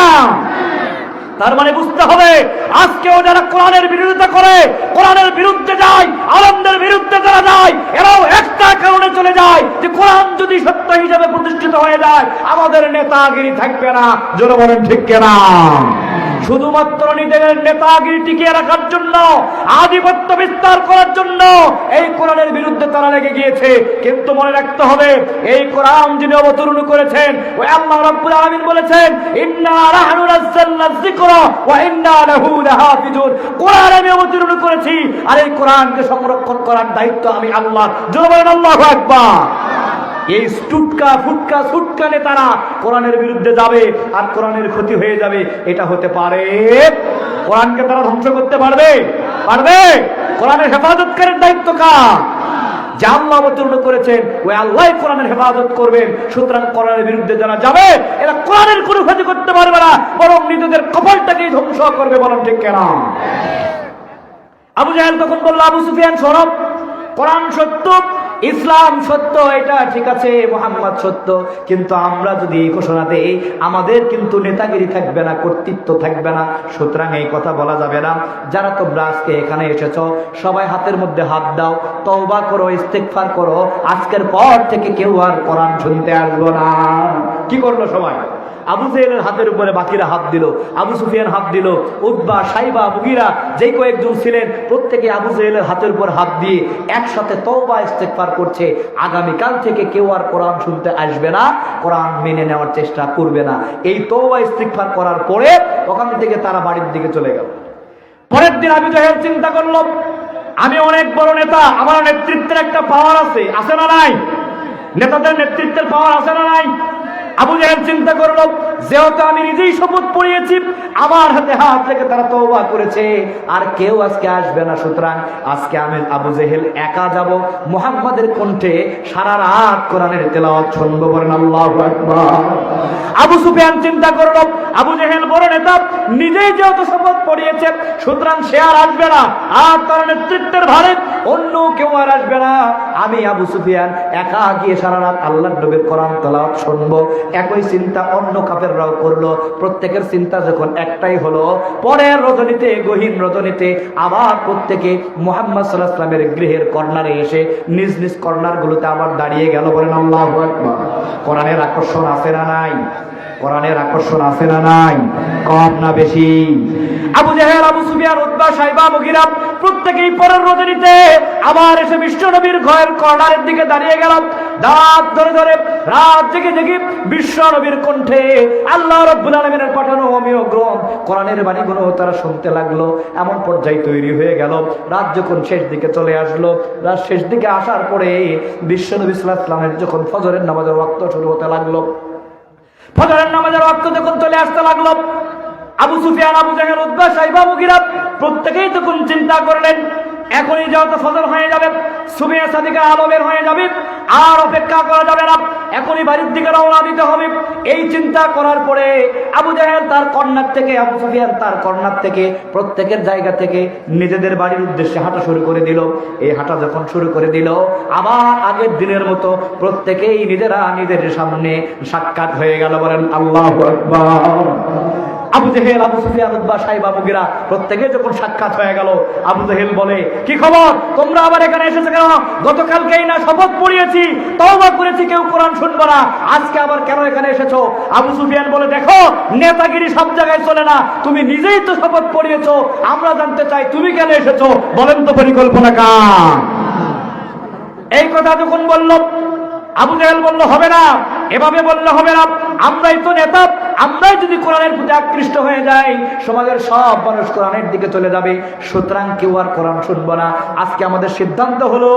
তার মানে বুঝতে হবে আজকেও যারা কোরআনের বিরোধিতা করে, কোরআনের বিরুদ্ধে যায়, আলেমদের বিরুদ্ধে যারা যায়, এরাও একটা কারণে চলে যায় যে কোরআন যদি সত্য হিসেবে প্রতিষ্ঠিত হয়ে যায় আমাদের নেতাগিরি থাকবে না। জোরে বলেন ঠিক কিনা? শুধুমাত্র নিজেদের নেতাগিরি টিকিয়ে রাখার জন্য, আধিপত্য বিস্তার করার জন্য এই কোরআনের বিরুদ্ধে তারা লেগে গিয়েছে। কিন্তু মনে রাখতে হবে এই কোরআন যিনি অবতীর্ণ করেছেন ওই আল্লাহ রাব্বুল আলামিন বলেছেন ইন্না নাহনু নাযালনা যিকরা ওয়া ইন্না লাহু লাহাফিজুন। কোরআন আমি অবতীর্ণ করেছি আর এই কোরআনকে সংরক্ষণ করার দায়িত্ব আমি আল্লাহ। জোরে বলেন আল্লাহু আকবার। এই টুটকা ফুটকা সুটকা নেতারা কোরআনের বিরুদ্ধে যাবে আর কোরআনের ক্ষতি হয়ে যাবে, এটা হতে পারে? কোরআনকে তারা ধ্বংস করতে পারবে? পারবে? কোরআনের হেফাজতকারীর দায়িত্ব কার? যে আল্লাহ অবতীর্ণ করেছেন ওই আল্লাহ কোরআনের হেফাজত করবেন। সুতরাং কোরআনের বিরুদ্ধে যারা যাবে এরা কোরআনের কোনো ক্ষতি করতে পারবে না, বরং নিজেদের কপালটাকেই ধ্বংস করবে। বলেন ঠিক কেনা? আবু জাহেল তখন বলল আবু সুফিয়ান শোনো, কোরআন সত্য, ইসলাম সত্য, এটা ঠিক আছে, মুহাম্মদ সত্য, কিন্তু আমরা যদি এই ঘোষণা দেই আমাদের কিন্তু নেতাগিরি থাকবে না, কর্তৃত্ব থাকবে না। সুতরাং এই কথা বলা যাবে না। যারা তোমরা আজকে এখানে এসেছো সবাই হাতের মধ্যে হাত দাও, তওবা করো, ইস্তেগফার করো, আজকের পর থেকে কেউ আর কোরআন শুনতে আসবো না। কি করলো সবাই? আবু জেহেলের হাতের উপরে বাকিরা হাত দিল, আবু সুফিয়ান হাত দিল, উতবা, সাইবা, মুগীরা যেই কয়েকজন ছিলেন প্রত্যেকে আবু জেহেলের হাতের উপর হাত দিয়ে একসাথে তওবা ইস্তেগফার করছে। আগামীকাল থেকে কেউ আর কোরআন শুনতে আসবে না, কোরআন মেনে নেওয়ার চেষ্টা করবে না। এই তওবা ইস্তেগফার করার পরে ওখান থেকে তারা বাড়ির দিকে চলে গেল। পরের দিন আবু জেহেল চিন্তা করলো, আমি অনেক বড় নেতা, আমার নেতৃত্বের একটা পাওয়ার আছে, আছে না নাই? নেতাদের নেতৃত্বের পাওয়ার আছে না নাই? আবু জেহেল চিন্তা করলো, যেহেতু আমি নিজেই শপথ পড়িয়েছি, আমার হাতে হাত থেকে তারা তওবা করেছে, আর কেউ আজকে আসবে না, সুতরাং আজকে আমি আবু জেহেল একা যাব, মুহাম্মাদের কণ্ঠে সারা রাত কোরআনের তেলাওয়াত শুনবো। বলেন আল্লাহু আকবার। আবু সুফিয়ান চিন্তা করলো, আবু জেহেল বড় নেতা, নিজেই যেহেতু শপথ পড়িয়েছে, সুতরাং সে আর আসবে না, আর তার নেতৃত্বের ভারে অন্য কেউ আর আসবে না। আমি আবু সুফিয়ান একা গিয়ে সারা রাত আল্লাহর নবীর কোরআন তেলাওয়াত শুনবো। একই চিন্তা অন্য কাফেররাও করলো। প্রত্যেকের চিন্তা যখন একটাই হলো, পরের রজনীতে, গহীন রজনীতে আবার প্রত্যেকে মুহাম্মদ সাল্লাল্লাহু আলাইহি ওয়াসাল্লামের গৃহের কর্নারে এসে নিজ নিজ কর্নারগুলোতে আবার দাঁড়িয়ে গেল। বলেন আল্লাহু আকবার। কোরআনের আকর্ষণ আছে না নাই? কোরআনের আকর্ষণ আছে না নাই? কম না বেশি? আবু জেহেল, আবু সুফিয়ান, উতবা, সাইবা, মুগীরা প্রত্যেকেই পরের রজনীতে আবার এসে বিশ্ব নবীর ঘরের কর্নারের দিকে দাঁড়িয়ে গেল। দাঁত ধরে ধরে রাত জেগে জেগে বিশ্ব নবীর কণ্ঠে আল্লাহ রাব্বুল আলামিনের পাঠানো অমীয় গ্রন্থ কোরআনের বাণীগুলো তারা শুনতে লাগলো। এমন পর্যায়ে তৈরি হয়ে গেল, রাত যখন শেষ দিকে চলে আসলো, রাত শেষ দিকে আসার পরে বিশ্ব নবী সাল্লাল্লাহু আলাইহি ওয়াসাল্লামের যখন ফজরের নামাজের ওয়াক্ত শুরু হতে লাগলো, ফজরের নামাজের ওয়াক্ত যখন চলে আসতে লাগলো, আবু সুফিয়ান, আবু জেহেল, উতবা, সাইবা, মুগীরা প্রত্যেকেই তখন চিন্তা করলেন, এখনই যেহেতু ফজর হয়ে যাবে, সুবহে সাদিকা আলো বের হয়ে যাবে, আর অপেক্ষা করা যাবে না, এখনই বাড়ির দিকে রওনা দিতে হবে। এই চিন্তা করার পরে আবু জেহেল তার কর্নার থেকে, আবু সুফিয়ান তার কর্নার থেকে, প্রত্যেকের জায়গা থেকে নিজেদের বাড়ির উদ্দেশ্যে হাঁটা শুরু করে দিল। এই হাঁটা যখন শুরু করে দিল, আবার আগের দিনের মতো প্রত্যেকেই নিজেরা নিজেদের সামনে সাক্ষাৎ হয়ে গেল। বলেন আল্লাহু আকবার। আবু জেহেল, আবু সুফিয়ান, উতবা, সাইবা, মুগীরা প্রত্যেকে যখন সাক্ষাৎ হয়ে গেল, আবু জেহেল বলে, কি খবর, তোমরা আবার এখানে এসেছো কেন? গতকালকেই না শপথ পড়িয়েছি, তওবা করেছি, কেউ কোরআন শুনবো না, আজকে আবার কেন এখানে এসেছো? আবু সুফিয়ান বলে, দেখো, নেতাগিরি সব জায়গায় চলে না, তুমি নিজেই তো শপথ পড়িয়েছো, আমরা জানতে চাই তুমি কেন এসেছো, বলেন তো পরিকল্পনা কার? এই কথা যখন বলল, আবু জেহেল বলল, হবে না, এভাবে বললে হবে না, আমরাই তো নেতা, আমরাই যদি কোরআনের প্রতি আকৃষ্ট হয়ে যাই, সমাজের সব মানুষ কোরআনের দিকে চলে যাবে, সুতরাং কেউ আর কোরআন শুনবো না। আজকে আমাদের সিদ্ধান্ত হলো,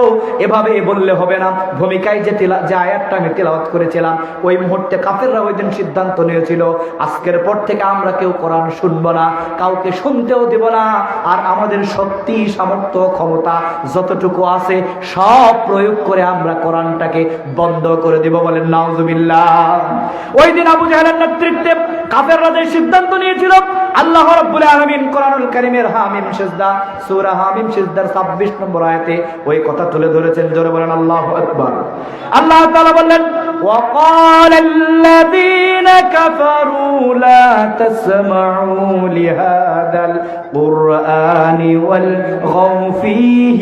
এভাবে বললে হবে না। ভূমিকায় যে আয়াতটা আমি তেলাওয়াত করেছিলাম, ওই মুহূর্তে কাফেররা ওই দিন সিদ্ধান্ত নিয়েছিল, আজকের পর থেকে আমরা কেউ কোরআন শুনবো না, কাউকে শুনতেও দেব না, আর আমাদের শক্তি, সামর্থ্য, ক্ষমতা যতটুকু আছে সব প্রয়োগ করে আমরা কোরআনটাকে বন্ধ করে দেব। বলেন নাউজুবিল্লাহ। ওই দিন আবু জেহেলের নেতৃত্বে কাফেররা যে সিদ্ধান্ত নিয়েছিল, আল্লাহ রাব্বুল আলামিন কোরআনুল কারীমের হামিম সিজদা, সূরা হামিম সিজদার 26 নম্বর আয়াতে ওই কথা তুলে ধরেছেন। জোরে বলেন আল্লাহু আকবার। আল্লাহ তাআলা বললেন, وقال الذين كفروا لا تسمعوا لهذا القرآن والغوا فيه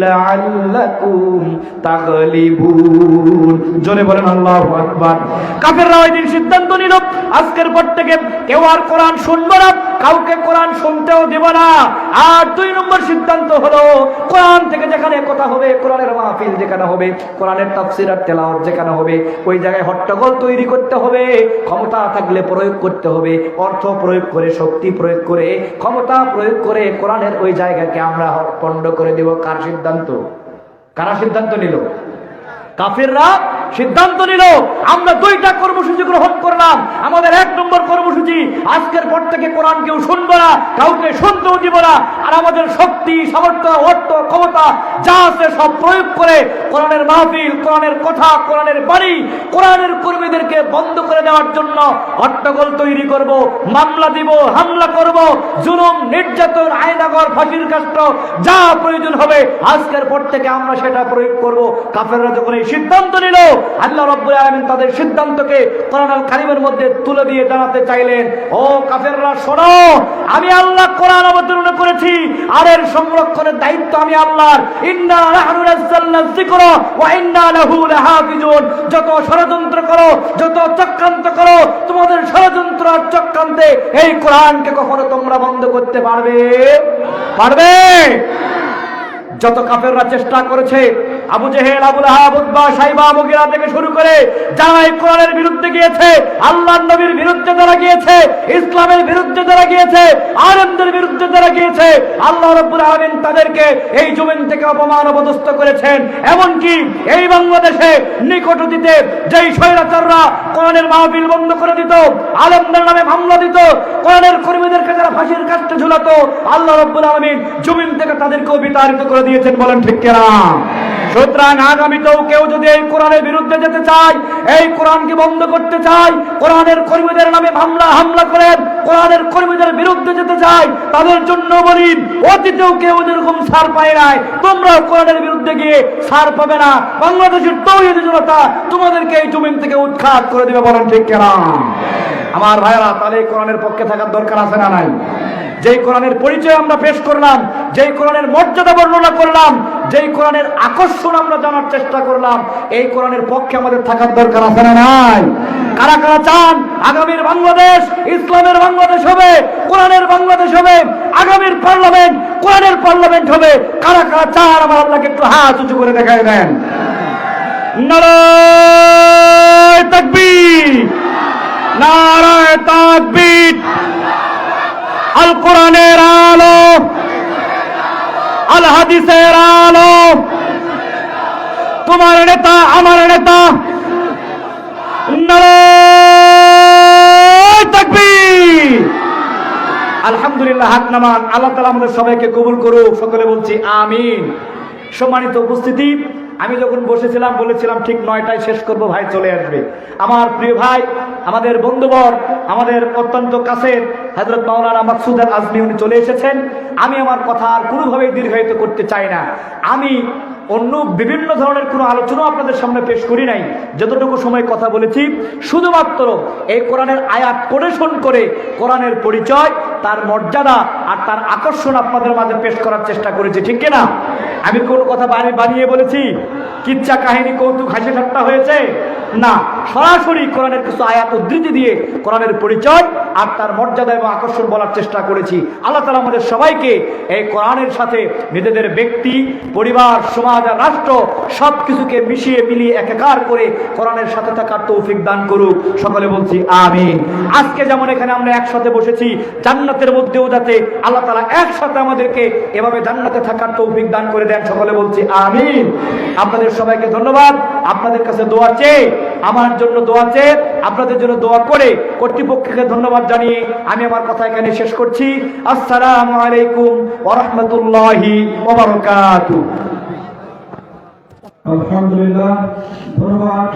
لعلكم تغلبون। জোরে বলেন আল্লাহু আকবার। কাফেররা ওই দিন সিদ্ধান্ত নিল, আজকের পর থেকে কেউ আর কোরআন শুনবে না, কাউকে কোরআন শুনতেও দেব না। আর 2 নম্বর সিদ্ধান্ত হলো, কোরআন থেকে যেখানে কথা হবে, কোরআনের মাহফিল যেখানে হবে, কোরআনের তাফসীর আর তেলাওয়াত যেখানে হবে, ওই জায়গায় হট্টগোল তৈরি করতে হবে, ক্ষমতা থাকলে প্রয়োগ করতে হবে, অর্থ প্রয়োগ করে, শক্তি প্রয়োগ করে, ক্ষমতা প্রয়োগ করে কোরআনের ওই জায়গাকে আমরা পণ্ড করে দেব। কার সিদ্ধান্ত? কারা সিদ্ধান্ত নিল? কাফেররা সিদ্ধান্ত নিল আমরা 2টা কর্মসূচি গ্রহণ করলাম। আমাদের 1 নম্বর কর্মসূচি, আজকের পর থেকে কোরআন কেউ শুনবো না, কাউকে শুনতেও দিব না, আর আমাদের শক্তি, সামর্থ্য, অর্থ, ক্ষমতা যা আছে সব প্রয়োগ করে কোরআনের মাহফিল, কোরআনের কথা, কোরআনের বাণী, কোরআনের কর্মীদেরকে বন্ধ করে দেওয়ার জন্য হট্টগোল তৈরি করব, মামলা দিব, হামলা করব, জুলুম, নির্যাতন, আয়নাগর, ফাঁসির কাষ্ঠ যা প্রয়োজন হবে আজকের পর থেকে আমরা সেটা প্রয়োগ করব। কাফেররা যখন এই সিদ্ধান্ত নিল, আল্লাহ রাব্বুল আলামিন তাদের সিদ্ধান্তকে কোরআনুল কারীমের মধ্যে তুলে দিয়ে জানাতে চাইলেন, ও কাফেররা শোনো, আমি আল্লাহ কোরআন অবতীর্ণ করেছি, আর এর সংরক্ষণের দায়িত্ব আমি আল্লাহর। ইন্না নাহনু নাযালনা যিকরা ওয়া ইন্না লাহু লাহাফিজুন। যত ষড়যন্ত্র করো, যত চক্রান্ত করো, তোমাদের ষড়যন্ত্র আর চক্রান্তে এই কোরআনকে কখনো তোমরা বন্ধ করতে পারবে? যত কাফেররা চেষ্টা করেছে, আবু জেহেল, আবু লাহাব, উতবা, শাইবা, মুগীরা থেকে শুরু করে যারা এই কোরআনের বিরুদ্ধে গিয়েছে, আল্লাহর নবীর বিরুদ্ধে যারা গিয়েছে, ইসলামের বিরুদ্ধে যারা গিয়েছে, আলেমদের বিরুদ্ধে যারা গিয়েছে, আল্লাহ রাব্বুল আলামিন তাদেরকে এই জমিন থেকে অপমান অপদস্থ করেছেন। এমনকি এই বাংলাদেশে নিকট অতীতে যেই স্বৈরাচাররা কোরআনের মাহফিল বন্ধ করে দিত, আলেমদের নামে মামলা দিত, কোরআনের কর্মীদেরকে যারা ফাঁসির কাষ্ঠে ঝুলাতো, আল্লাহ রাব্বুল আলামিন জমিন থেকে তাদেরকেও বিতাড়িত করে দিয়েছেন। বলেন ঠিক কিনা? সুতরাং আগামীতেও কেউ যদি এই কোরআনের বিরুদ্ধে যেতে চায়, এই কোরআনকে বন্ধ করতে চায়, কোরআনের কর্মীদের নামে হামলা করেন, কোরআনের কর্মীদের বিরুদ্ধে যেতে চায়, তাদের জন্য বলি, অতীতেও কেউ যেরকম ছাড় পায় নাই, তোমরাও কোরআনের বিরুদ্ধে গিয়ে ছাড় পাবে না। বাংলাদেশের তাওহীদি জনতা তোমাদেরকে এই জমিন থেকে উৎখাত করে দিবে। বলেন ঠিক কিনা? আমার ভাইরা, তাহলে এই কোরআনের পক্ষে থাকার দরকার আছে না নাই? যেই কোরআনের পরিচয় আমরা পেশ করলাম, যেই কোরআনের মর্যাদা বর্ণনা করলাম, যেই কোরআনের আকর্ষণ আমরা জানার চেষ্টা করলাম, এই কোরআনের পক্ষে আমাদের থাকার দরকার আছে না নাই? কারা কারা চান আগামীর বাংলাদেশ ইসলামের বাংলাদেশ হবে, কোরআনের বাংলাদেশ হবে, আগামীর পার্লামেন্ট কোরআনের পার্লামেন্ট হবে? কারা কারা চান আমার আল্লাহকে একটু হাত উঁচু করে দেখায় দেন। নারায়ে তাকবীর, নারায়ে তাকবীর। আল কোরআনের আলো, আল হাদিসের আলো, তোমার নেতা আমার নেতা, নারায়ে তাকবীর। আলহামদুলিল্লাহ, হাত নামান। আল্লাহ তাআলা আমাদের সবাইকে কবুল করুক, সকলে বলছি আমিন। সম্মানিত উপস্থিতি, আমি যখন বসেছিলাম বলেছিলাম ঠিক 9টায় শেষ করব, ভাই চলে আসবে। আমার প্রিয় ভাই, আমাদের বন্ধুবর, আমাদের অত্যন্ত কাছের হযরত মাওলানা মাকসুদ আল আজমি উনি চলে এসেছেন। আমি আমার কথা আর কোনোভাবেই দীর্ঘায়িত করতে চাই না। আমি অন্য বিভিন্ন ধরনের কোনো আলোচনা আপনাদের সামনে পেশ করি নাই। যতটুকু সময় কথা বলেছি শুধুমাত্র এই কোরআনের আয়াত কোটেশন করে কোরআনের পরিচয়, তার মর্যাদা আর তার আকর্ষণ আপনাদের মাঝে পেশ করার চেষ্টা করেছি, ঠিক কিনা? আমি কোনো কথা বানিয়ে বলেছি? কিচ্ছা কাহিনী, কৌতুক, হাসি ঠাট্টা হয়েছে? না, সরাসরি কোরআনের কিছু আয়াত উদ্ধৃতি দিয়ে কোরআনের পরিচয় আর তার মর্যাদা এবং আকর্ষণ বলার চেষ্টা করেছি। আল্লাহ তাআলা আমাদের সবাইকে এই কোরআনের সাথে নিজেদের ব্যক্তি, পরিবার, সমাজ আর রাষ্ট্র সবকিছুকে মিশিয়ে মিলিয়ে একাকার করে কোরআনের সাথে থাকার তৌফিক দান করুক। সকলে বলছি আমিন। আজকে যেমন এখানে আমরা একসাথে বসেছি, জান্নাতের মধ্যেও যাতে আল্লাহ তাআলা একসাথে আমাদেরকে এভাবে জান্নাতে থাকার তৌফিক দান করে দেন। সকলে বলছি আমিন। আপনাদের সবাইকে ধন্যবাদ। আপনাদের কাছে দোয়া চেয়ে, আমার জন্য দোয়া চেয়ে, আপনাদের জন্য দোয়া করে কর্তৃপক্ষকে ধন্যবাদ জানিয়ে আমি আমার কথা এখানে শেষ করছি। আসসালামু আলাইকুম ওয়া রাহমাতুল্লাহি ওয়া বারাকাতুহু। আলহামদুলিল্লাহ, ধন্যবাদ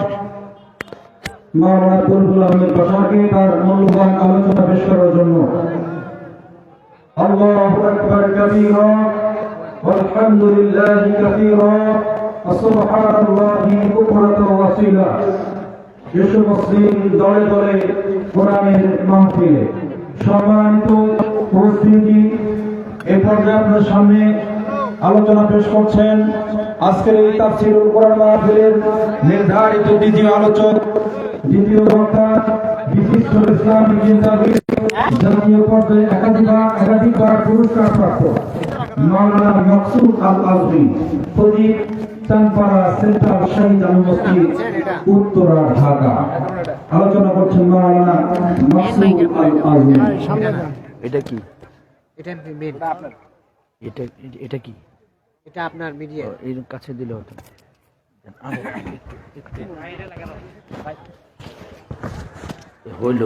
মাওলানা কুলবুল আহমেদ বাশারকে তার মূল্যবান আলোচনা পেশ করার জন্য। আল্লাহু আকবার কাবীরা ওয়ালহামদুলিল্লাহি কাসীরা ওয়া সুবহানাল্লাহি বুকরাতাও ওয়া আসীলা। বিশ্ব মুসলিম দলে দলে কোরআনের মাহফিলে সম্মানিত উপস্থিতি, এই পর্যায়ে আপনাদের সামনে আলোচনা পেশ করছেন আজকের এই তাফসীরুল কোরআন মাহফিলের নির্ধারিত দ্বিতীয় আলোচক, দ্বিতীয় বক্তা, বিশিষ্ট ইসলামী চিন্তাবিদ, জাতীয় পর্যায়ে একাধিকবার পুরস্কারপ্রাপ্ত মাওলানা মাকসুদ আল আজমি, ফজিল, চানপাড়া সেন্ট্রাল শহীদ আল মসজিদ, উত্তরা, ঢাকা। আলোচনা করছেন মাওলানা মাকসুদ আল আজমি। এটা কি? এটা মেন, এটা কি? এটা আপনার মিডিয়া এর কাছে দিলে হতো। হইল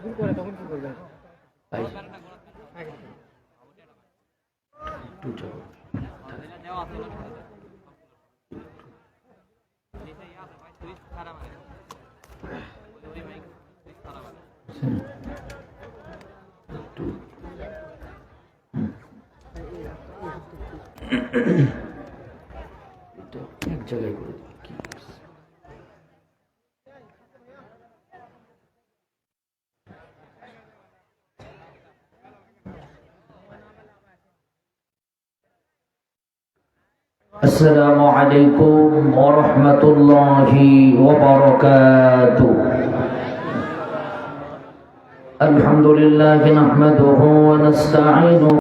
ভুল করে তখন কি করবেন? ভাই আগে একটু যাও। একটু এটা এক জায়গায় করে দিই কি করছে? السلام عليكم ورحمة الله وبركاته. الحمد لله نحمده ونستعينه